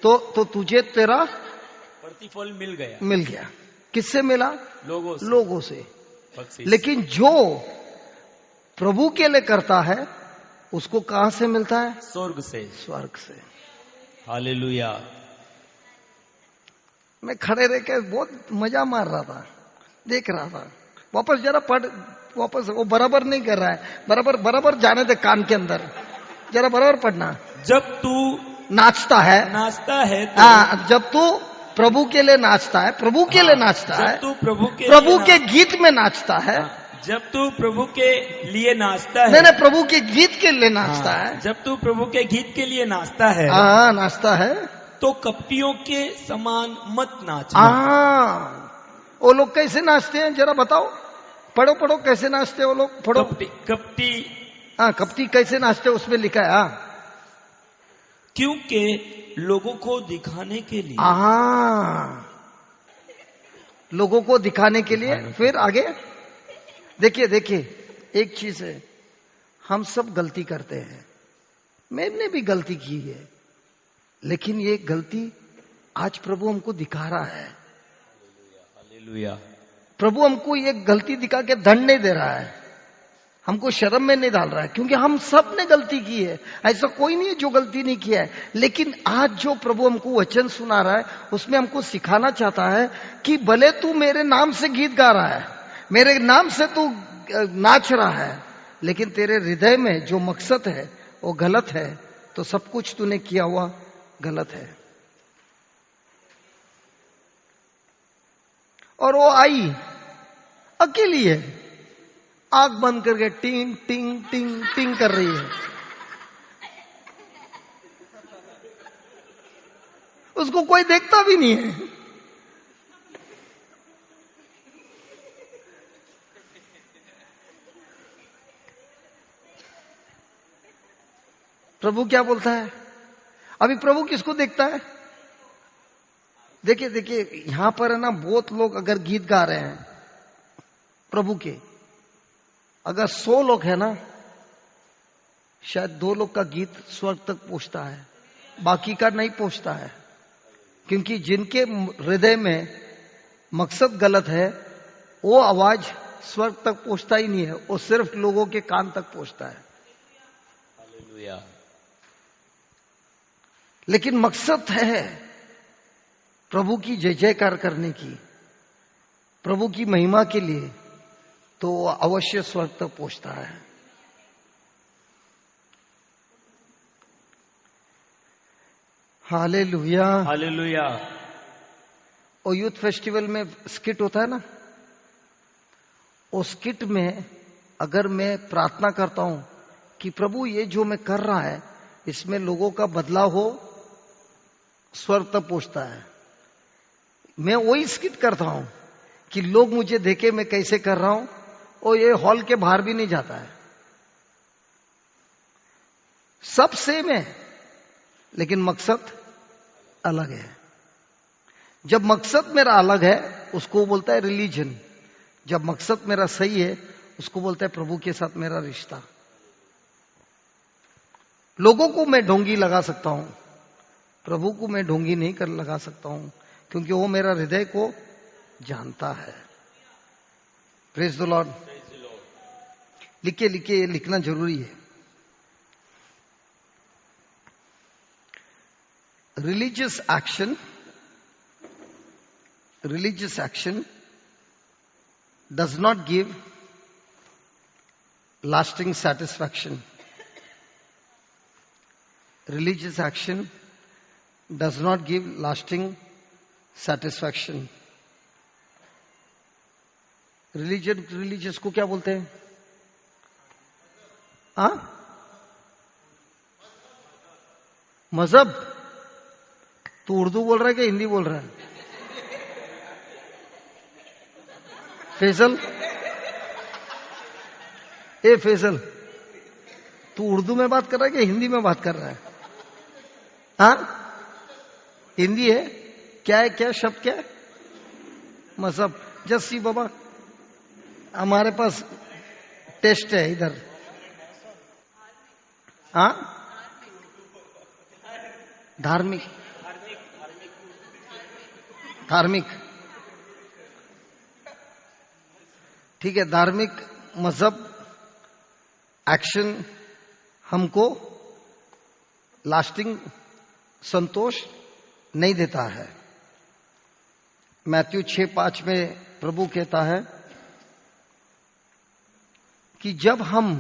तो तुझे तेरा प्रतिफल मिल गया। मिल गया। किससे मिला? लोगों से। लेकिन जो प्रभु के लिए करता है उसको कहां से मिलता है? स्वर्ग से। स्वर्ग से। हालेलुया। मैं खड़े रह के बहुत मजा मार रहा था, देख रहा था। वापस जरा पढ़, वापस। वो बराबर नहीं कर रहा है, बराबर जाने दे कान के अंदर, जरा बराबर पढ़ना। जब तू नाचता है तो, हाँ, जब तू प्रभु के लिए नाचता है, प्रभु के लिए नाचता है, तू प्रभु के गीत में नाचता है। जब तू प्रभु के लिए नाचता है, नहीं, प्रभु के गीत के लिए नाचता है। जब तू प्रभु के गीत के लिए नाचता है, हाँ, नाचता है, तो कपटियों के समान मत नाच। वो लोग कैसे नाचते हैं जरा बताओ, पढ़ो कैसे नाचते हैं वो लोग, पढ़ो। कपटी हाँ, कपटी कैसे नाचते हैं उसमें लिखा है। हाँ, क्योंकि लोगों को दिखाने के लिए। लोगों को दिखाने के लिए। फिर आगे देखिए, एक चीज है, हम सब गलती करते हैं, मैंने भी गलती की है, लेकिन ये गलती आज प्रभु हमको दिखा रहा है। हालेलुया। प्रभु हमको ये गलती दिखा के दंड नहीं दे रहा है, हमको शर्म में नहीं डाल रहा है, क्योंकि हम सब ने गलती की है। ऐसा कोई नहीं है जो गलती नहीं किया है। लेकिन आज जो प्रभु हमको वचन सुना रहा है उसमें हमको सिखाना चाहता है कि भले तू मेरे नाम से गीत गा रहा है, मेरे नाम से तू नाच रहा है, लेकिन तेरे हृदय में जो मकसद है वो गलत है, तो सब कुछ तूने किया हुआ गलत है। और वो आई अकेली है, आंख बंद करके टिंग टिंग टिंग टिंग कर रही है। उसको कोई देखता भी नहीं है। प्रभु क्या बोलता है? अभी प्रभु किसको देखता है? देखिए, यहां पर है ना, बहुत लोग अगर गीत गा रहे हैं प्रभु के, अगर 100 लोग है ना, शायद 2 लोग का गीत स्वर्ग तक पहुंचता है, बाकी का नहीं पहुंचता है। क्योंकि जिनके हृदय में मकसद गलत है वो आवाज स्वर्ग तक पहुंचता ही नहीं है, वो सिर्फ लोगों के कान तक पहुंचता है। हालेलुया। लेकिन मकसद है प्रभु की जय जयकार करने की, प्रभु की महिमा के लिए, तो अवश्य स्वर्ग तक पहुंचता है। हालेलुया। हालेलुया। और यूथ फेस्टिवल में स्किट होता है ना, उस स्किट में अगर मैं प्रार्थना करता हूं कि प्रभु ये जो मैं कर रहा है इसमें लोगों का बदलाव हो, स्वर्ग तक पहुंचता है। मैं वही स्किट करता हूं कि लोग मुझे देखे मैं कैसे कर रहा हूं, और ये हॉल के बाहर भी नहीं जाता है। सब सेम है, लेकिन मकसद अलग है। जब मकसद मेरा अलग है उसको बोलता है रिलीजन, जब मकसद मेरा सही है उसको बोलता है प्रभु के साथ मेरा रिश्ता। लोगों को मैं ढोंगी लगा सकता हूं, प्रभु को मैं ढोंगी नहीं कर लगा सकता हूं, क्योंकि वो मेरा हृदय को जानता है। Praise the Lord. लिखे ये लिखना जरूरी है। Religious action does not give lasting satisfaction. Religious action does not give lasting satisfaction. Religious को क्या बोलते हैं? मजहब। तू उर्दू बोल रहा है कि हिंदी बोल रहा है? फैसल, ए फैसल, तू उर्दू में बात कर रहा है कि हिंदी में बात कर रहा है? हाँ, हिंदी है। क्या है, क्या शब्द, क्या है? मजहब। जस्सी बाबा, हमारे पास टेस्ट है इधर। हाँ, धार्मिक, धार्मिक, ठीक है। धार्मिक मजहब एक्शन हमको लास्टिंग संतोष नहीं देता है। मैथ्यू 6:5 में प्रभु कहता है कि जब हम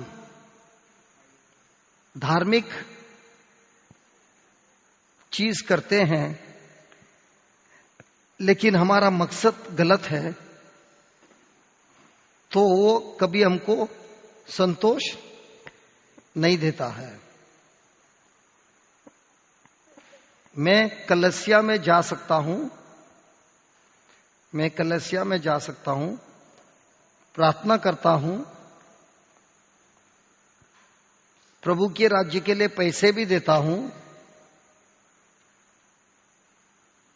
धार्मिक चीज करते हैं लेकिन हमारा मकसद गलत है, तो वो कभी हमको संतोष नहीं देता है। मैं कलसिया में जा सकता हूं, मैं कलसिया में जा सकता हूं, प्रार्थना करता हूं, प्रभु के राज्य के लिए पैसे भी देता हूं,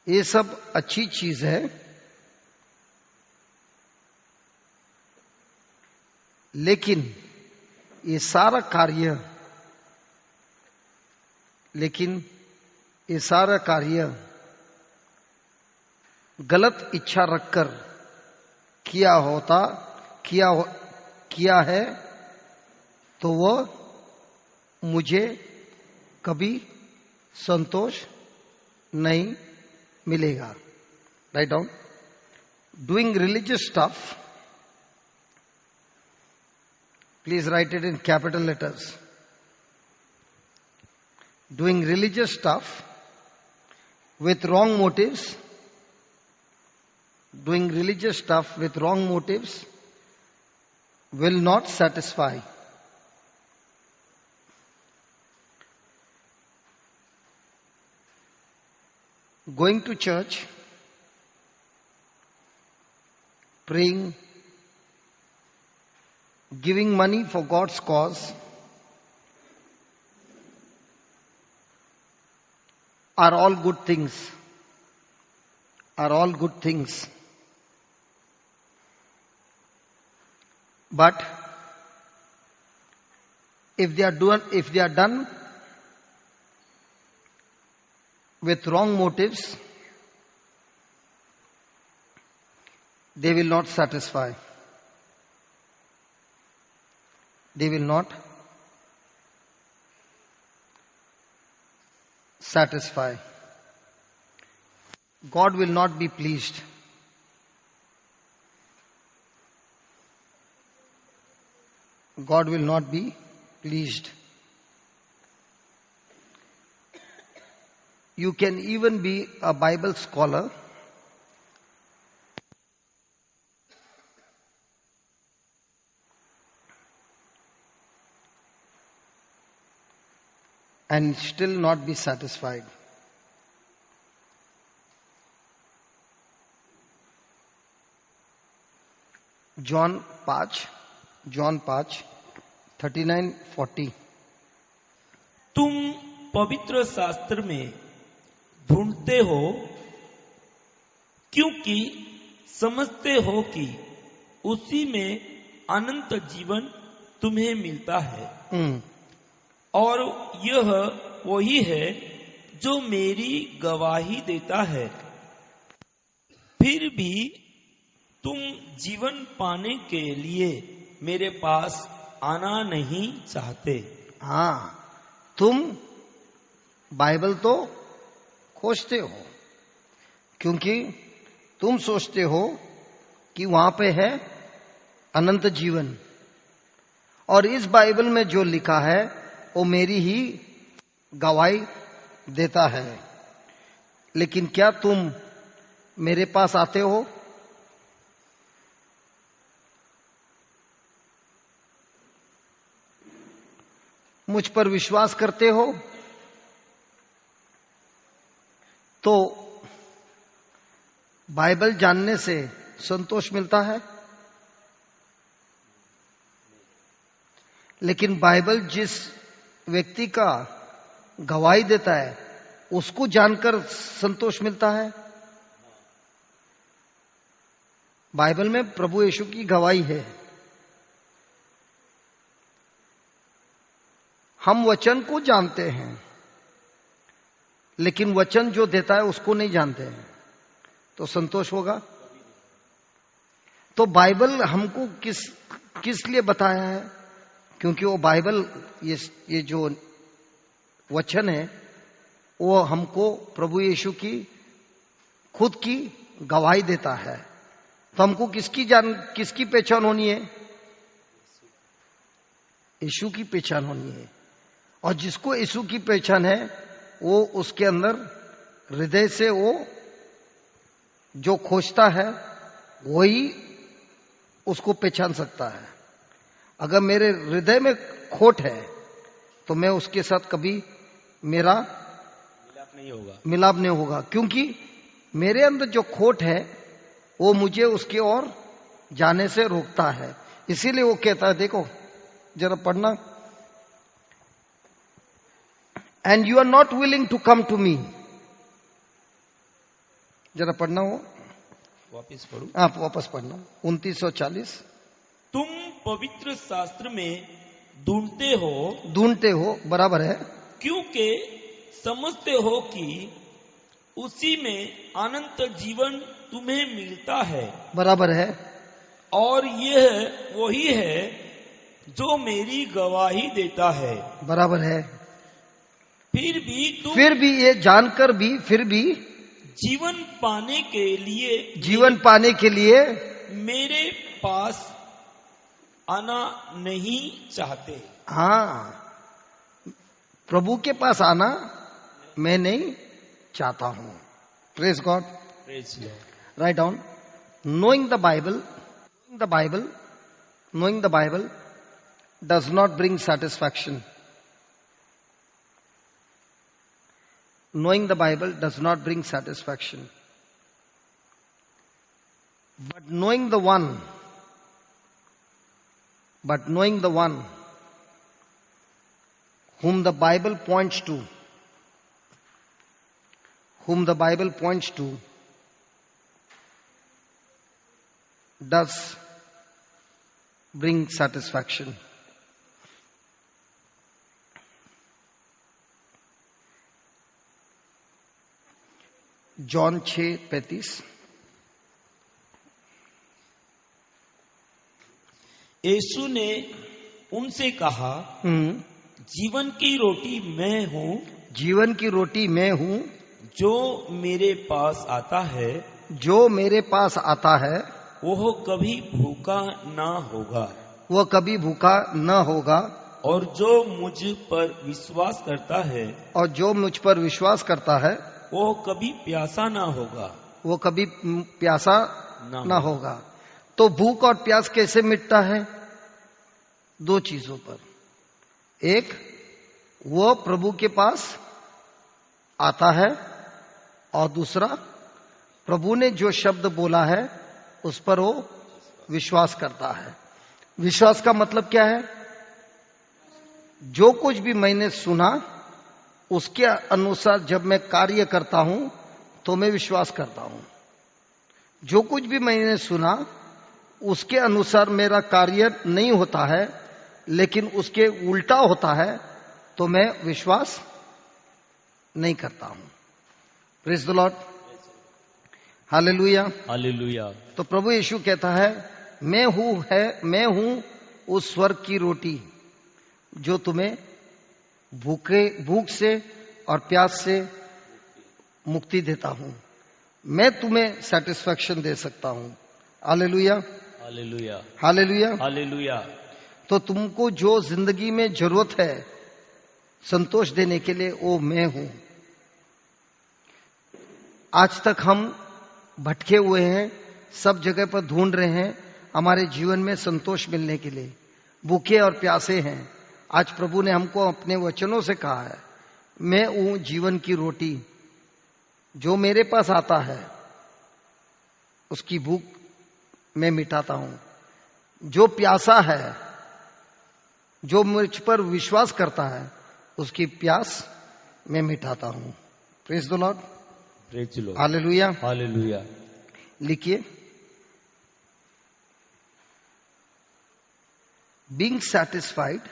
ये सब अच्छी चीज है। लेकिन ये सारा कार्य, लेकिन ये सारा कार्य गलत इच्छा रखकर किया है, तो वह मुझे कभी संतोष नहीं मिलेगा। Write down. Doing religious stuff, please write it in capital letters. Doing religious stuff with wrong motives, doing religious stuff with wrong motives will not satisfy. Going to church, praying, giving money for God's cause are all good things, are all good things. But if they are done with wrong motives, they will not satisfy. They will not satisfy. God will not be pleased. God will not be pleased. You can even be a Bible scholar and still not be satisfied. John 5, 39-40. तुम पवित्र शास्त्र में ढूंढते हो क्योंकि समझते हो कि उसी में अनंत जीवन तुम्हें मिलता है। और यह वही है जो मेरी गवाही देता है। फिर भी तुम जीवन पाने के लिए मेरे पास आना नहीं चाहते। हाँ, तुम बाइबल तो खोजते हो क्योंकि तुम सोचते हो कि वहां पे है अनंत जीवन, और इस बाइबल में जो लिखा है वो मेरी ही गवाही देता है। लेकिन क्या तुम मेरे पास आते हो? मुझ पर विश्वास करते हो? तो बाइबल जानने से संतोष मिलता है? लेकिन बाइबल जिस व्यक्ति का गवाही देता है उसको जानकर संतोष मिलता है। बाइबल में प्रभु यीशु की गवाही है। हम वचन को जानते हैं लेकिन वचन जो देता है उसको नहीं जानते हैं, तो संतोष होगा? तो बाइबल हमको किस लिए बताया है? क्योंकि वो बाइबल ये जो वचन है वो हमको प्रभु यीशु की खुद की गवाही देता है। तो हमको किसकी पहचान होनी है? यीशु की पहचान होनी है। और जिसको यीशु की पहचान है वो उसके अंदर हृदय से वो जो खोजता है वही उसको पहचान सकता है। अगर मेरे हृदय में खोट है तो मैं उसके साथ कभी मेरा मिलाप नहीं होगा, क्योंकि मेरे अंदर जो खोट है वो मुझे उसकी ओर जाने से रोकता है। इसीलिए वो कहता है, देखो जरा पढ़ना, and you are not willing to come to me. जरा पढ़ना हो, वापस पढ़ू, आप वापस पढ़ना 2940। तुम पवित्र शास्त्र में ढूंढते हो, बराबर है, क्योंकि समझते हो कि उसी में अनंत जीवन तुम्हें मिलता है। बराबर है। और यह वही है जो मेरी गवाही देता है। बराबर है। फिर भी ये जानकर भी फिर भी जीवन पाने के लिए मेरे पास आना नहीं चाहते। हाँ, प्रभु के पास आना मैं नहीं चाहता हूं। Praise God. Write down, knowing the Bible does not bring satisfaction. Knowing the Bible does not bring satisfaction. But knowing the one whom the Bible points to, does bring satisfaction. John 6:35। यीशु ने उनसे कहा, जीवन की रोटी मैं हूँ। जीवन की रोटी मैं हूँ। जो मेरे पास आता है वह कभी भूखा ना होगा। और जो मुझ पर विश्वास करता है वो कभी प्यासा ना होगा। तो भूख और प्यास कैसे मिटता है? दो चीजों पर। एक, वो प्रभु के पास आता है, और दूसरा, प्रभु ने जो शब्द बोला है उस पर वो विश्वास करता है। विश्वास का मतलब क्या है? जो कुछ भी मैंने सुना उसके अनुसार जब मैं कार्य करता हूं तो मैं विश्वास करता हूं। जो कुछ भी मैंने सुना उसके अनुसार मेरा कार्य नहीं होता है लेकिन उसके उल्टा होता है तो मैं विश्वास नहीं करता हूं। Praise the Lord. Hallelujah. Hallelujah. तो प्रभु यीशु कहता है, मैं हूं उस स्वर्ग की रोटी जो तुम्हें भूख से और प्यास से मुक्ति देता हूं। मैं तुम्हें सेटिस्फैक्शन दे सकता हूं। हालेलुया। हालेलुया। हालेलुया। हालेलुया। तो तुमको जो जिंदगी में जरूरत है संतोष देने के लिए, वो मैं हूं। आज तक हम भटके हुए हैं, सब जगह पर ढूंढ रहे हैं हमारे जीवन में संतोष मिलने के लिए, भूखे और प्यासे हैं। आज प्रभु ने हमको अपने वचनों से कहा है, मैं हूं जीवन की रोटी, जो मेरे पास आता है उसकी भूख मैं मिटाता हूं। जो प्यासा है जो मुझ पर विश्वास करता है उसकी प्यास मैं मिटाता हूं। Praise the Lord, praise the Lord, hallelujah, hallelujah. लिखिए, being satisfied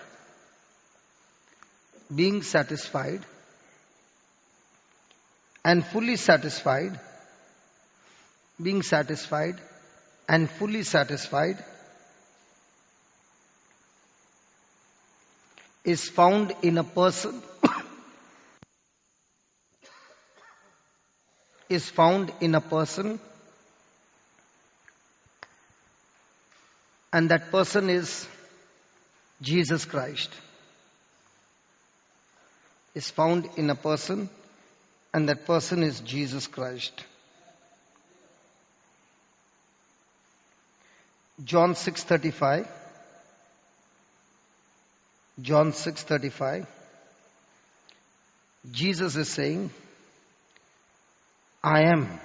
and fully satisfied, being satisfied and fully satisfied is found in a person is found in a person, and that person is Jesus Christ. Is found in a person, and that person is Jesus Christ. John 6:35. John 6:35. Jesus is saying, I am.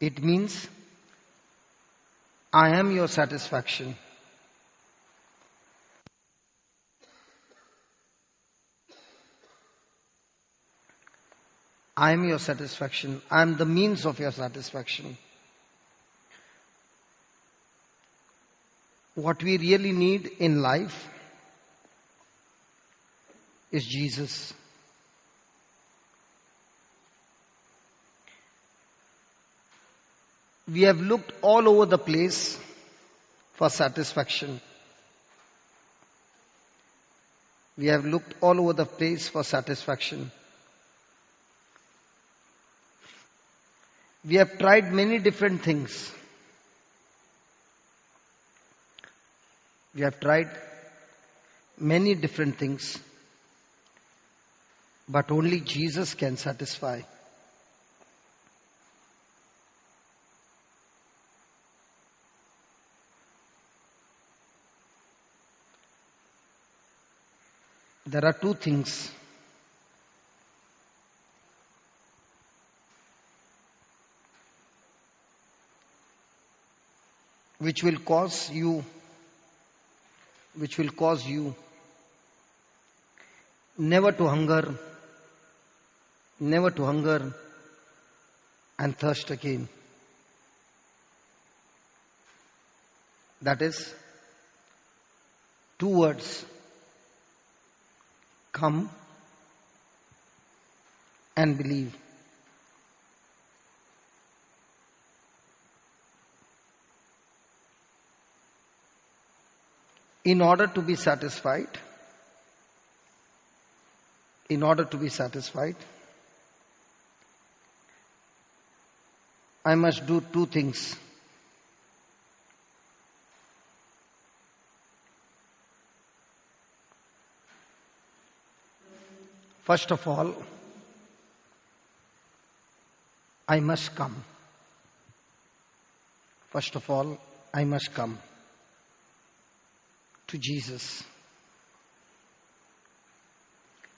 It means, I am your satisfaction. I am your satisfaction. I am the means of your satisfaction. What we really need in life is Jesus. We have looked all over the place for satisfaction. We have looked all over the place for satisfaction. We have tried many different things. We have tried many different things, but only Jesus can satisfy. There are two things which will cause you never to hunger and thirst again. That is two words: come and believe. In order to be satisfied, I must do two things. First of all, I must come. First of all, I must come to Jesus.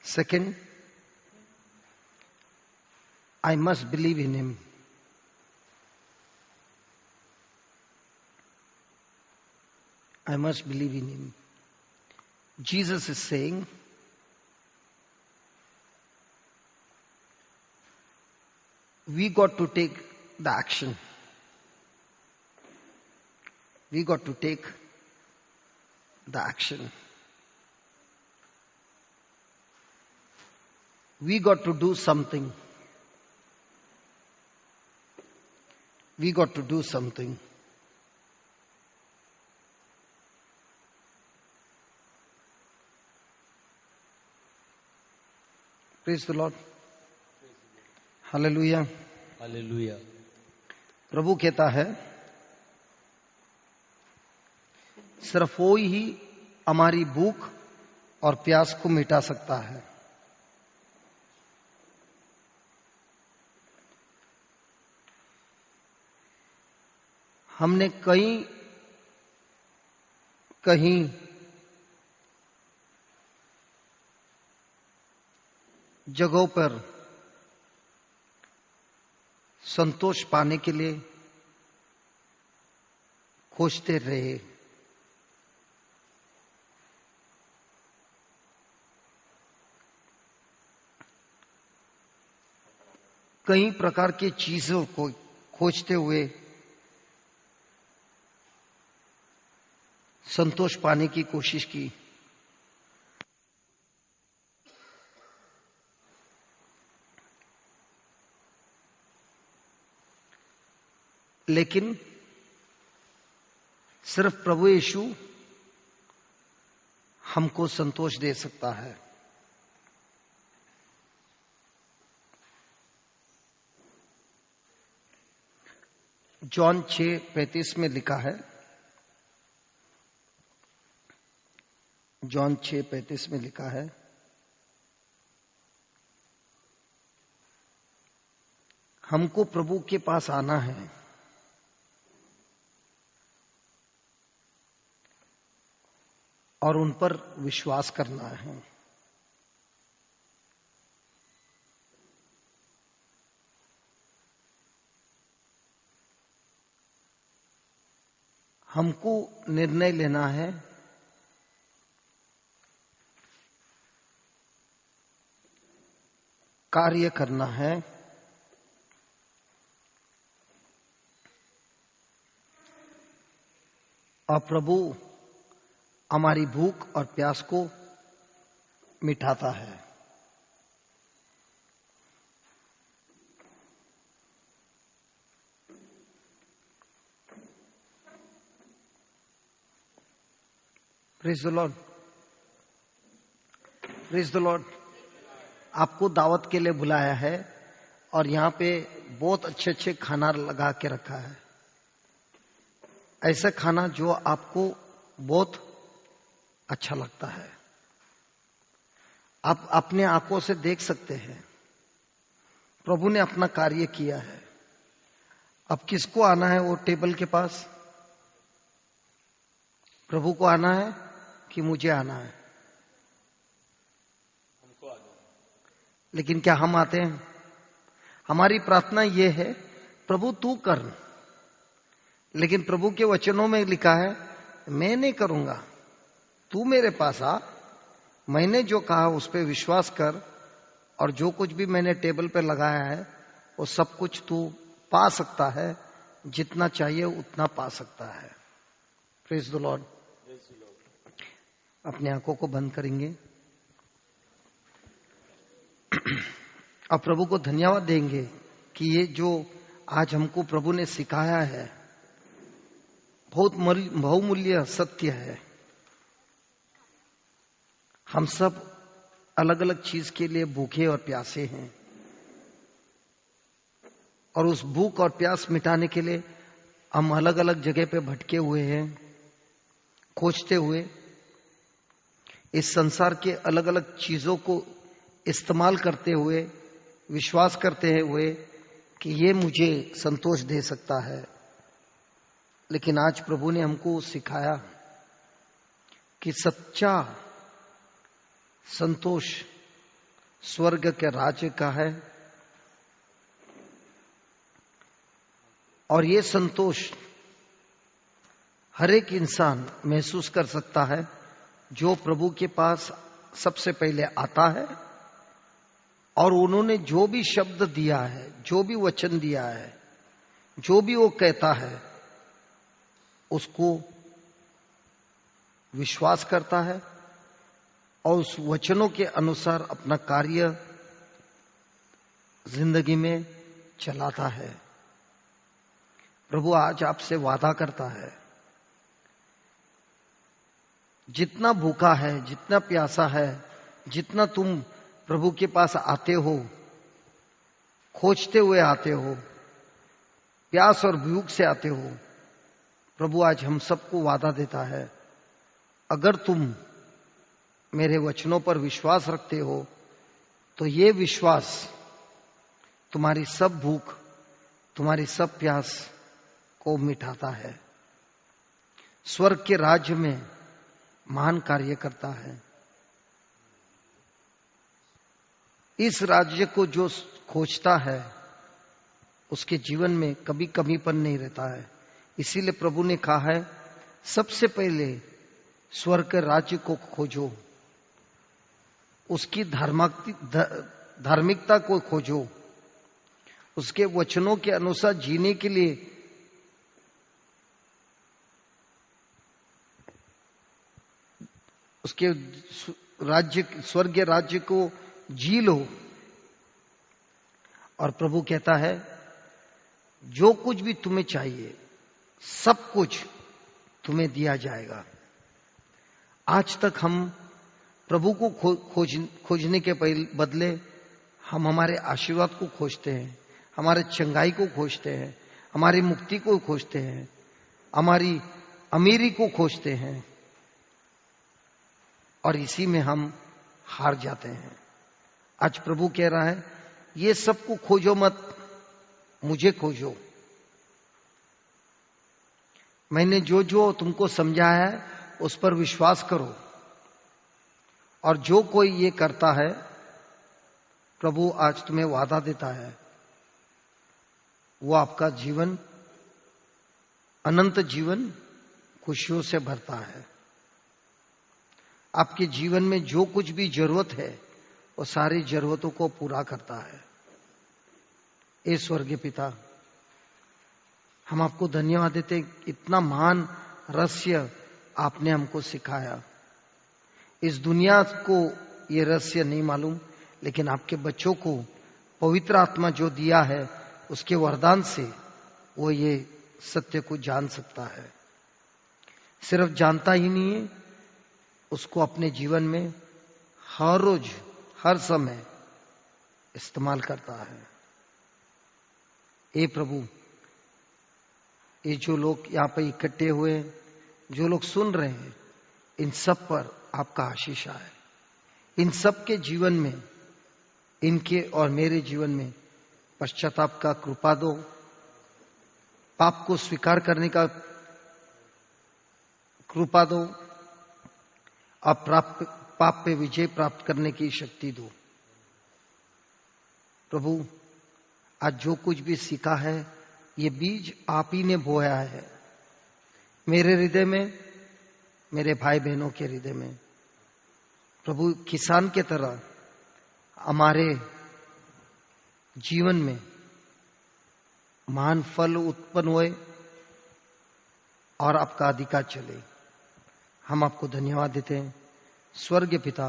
Second, I must believe in Him. I must believe in Him. Jesus is saying, we got to take the action. We got to take the action. We got to do something. We got to do something. Praise the Lord. Hallelujah, hallelujah. प्रभु कहता है, सिर्फ वो ही हमारी भूख और प्यास को मिटा सकता है। हमने कहीं जगहों पर संतोष पाने के लिए खोजते रहे, कई प्रकार की चीजों को खोजते हुए संतोष पाने की कोशिश की, लेकिन सिर्फ प्रभु यीशु हमको संतोष दे सकता है। जॉन 6:35 में लिखा है, जॉन 6:35 में लिखा है, हमको प्रभु के पास आना है और उन पर विश्वास करना है। हमको निर्णय लेना है कार्य करना है और प्रभु हमारी भूख और प्यास को मिटाता है। Praise the Lord, praise the Lord. आपको दावत के लिए बुलाया है और यहाँ पे बहुत अच्छे अच्छे खाना लगा के रखा है, ऐसा खाना जो आपको बहुत अच्छा लगता है। आप अपने आंखों से देख सकते हैं प्रभु ने अपना कार्य किया है। अब किसको आना है वो टेबल के पास? प्रभु को आना है कि मुझे आना है? हमको आना है। लेकिन क्या हम आते हैं? हमारी प्रार्थना ये है, प्रभु तू कर। लेकिन प्रभु के वचनों में लिखा है, मैं नहीं करूंगा, तू मेरे पास आ, मैंने जो कहा उस पर विश्वास कर और जो कुछ भी मैंने टेबल पे लगाया है वो सब कुछ तू पा सकता है, जितना चाहिए उतना पा सकता है। Praise the Lord. अपनी आंखों को बंद करेंगे और प्रभु को धन्यवाद देंगे कि ये जो आज हमको प्रभु ने सिखाया है बहुत बहुमूल्य सत्य है। हम सब अलग अलग चीज के लिए भूखे और प्यासे हैं और उस भूख और प्यास मिटाने के लिए हम अलग अलग जगह पे भटके हुए हैं, खोजते हुए इस संसार के अलग अलग चीजों को इस्तेमाल करते हुए विश्वास करते हुए कि ये मुझे संतोष दे सकता है। लेकिन आज प्रभु ने हमको सिखाया कि सच्चा संतोष स्वर्ग के राज्य का है और ये संतोष हर एक इंसान महसूस कर सकता है जो प्रभु के पास सबसे पहले आता है और उन्होंने जो भी शब्द दिया है, जो भी वचन दिया है, जो भी वो कहता है उसको विश्वास करता है और उस वचनों के अनुसार अपना कार्य जिंदगी में चलाता है। प्रभु आज आपसे वादा करता है, जितना भूखा है, जितना प्यासा है, जितना तुम प्रभु के पास आते हो, खोजते हुए आते हो, प्यास और भूख से आते हो, प्रभु आज हम सबको वादा देता है, अगर तुम मेरे वचनों पर विश्वास रखते हो तो ये विश्वास तुम्हारी सब भूख, तुम्हारी सब प्यास को मिटाता है, स्वर्ग के राज्य में महान कार्य करता है। इस राज्य को जो खोजता है उसके जीवन में कभी कमीपन नहीं रहता है। इसीलिए प्रभु ने कहा है, सबसे पहले स्वर्ग के राज्य को खोजो, उसकी धार्मिकता को खोजो उसके वचनों के अनुसार जीने के लिए उसके राज्य, स्वर्गीय राज्य को जी लो। और प्रभु कहता है जो कुछ भी तुम्हें चाहिए सब कुछ तुम्हें दिया जाएगा। आज तक हम प्रभु को खोजने के बदले हम हमारे आशीर्वाद को खोजते हैं, हमारे चंगाई को खोजते हैं, हमारी मुक्ति को खोजते हैं, हमारी अमीरी को खोजते हैं, और इसी में हम हार जाते हैं। आज प्रभु कह रहा है ये सब को खोजो मत, मुझे खोजो। मैंने जो जो तुमको समझाया है उस पर विश्वास करो। और जो कोई ये करता है, प्रभु आज तुम्हें वादा देता है, वो आपका जीवन, अनंत जीवन खुशियों से भरता है। आपके जीवन में जो कुछ भी जरूरत है वो सारी जरूरतों को पूरा करता है। ए स्वर्गीय पिता, हम आपको धन्यवाद देते, इतना महान रहस्य आपने हमको सिखाया। इस दुनिया को ये रहस्य नहीं मालूम, लेकिन आपके बच्चों को पवित्र आत्मा जो दिया है उसके वरदान से वो ये सत्य को जान सकता है। सिर्फ जानता ही नहीं है, उसको अपने जीवन में हर रोज हर समय इस्तेमाल करता है। ए प्रभु, ये जो लोग यहाँ पर इकट्ठे हुए, जो लोग सुन रहे हैं, इन सब पर आपका आशीष आए। इन सब के जीवन में, इनके और मेरे जीवन में पश्चाताप का कृपा दो, पाप को स्वीकार करने का कृपा दो, और पाप पे विजय प्राप्त करने की शक्ति दो। प्रभु, आज जो कुछ भी सीखा है ये बीज आप ही ने बोया है मेरे हृदय में, मेरे भाई बहनों के हृदय में। प्रभु, किसान के तरह हमारे जीवन में महान फल उत्पन्न हुए और आपका अधिकार चले। हम आपको धन्यवाद देते हैं स्वर्गीय पिता,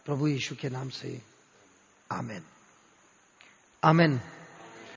प्रभु यीशु के नाम से, आमेन। आमेन।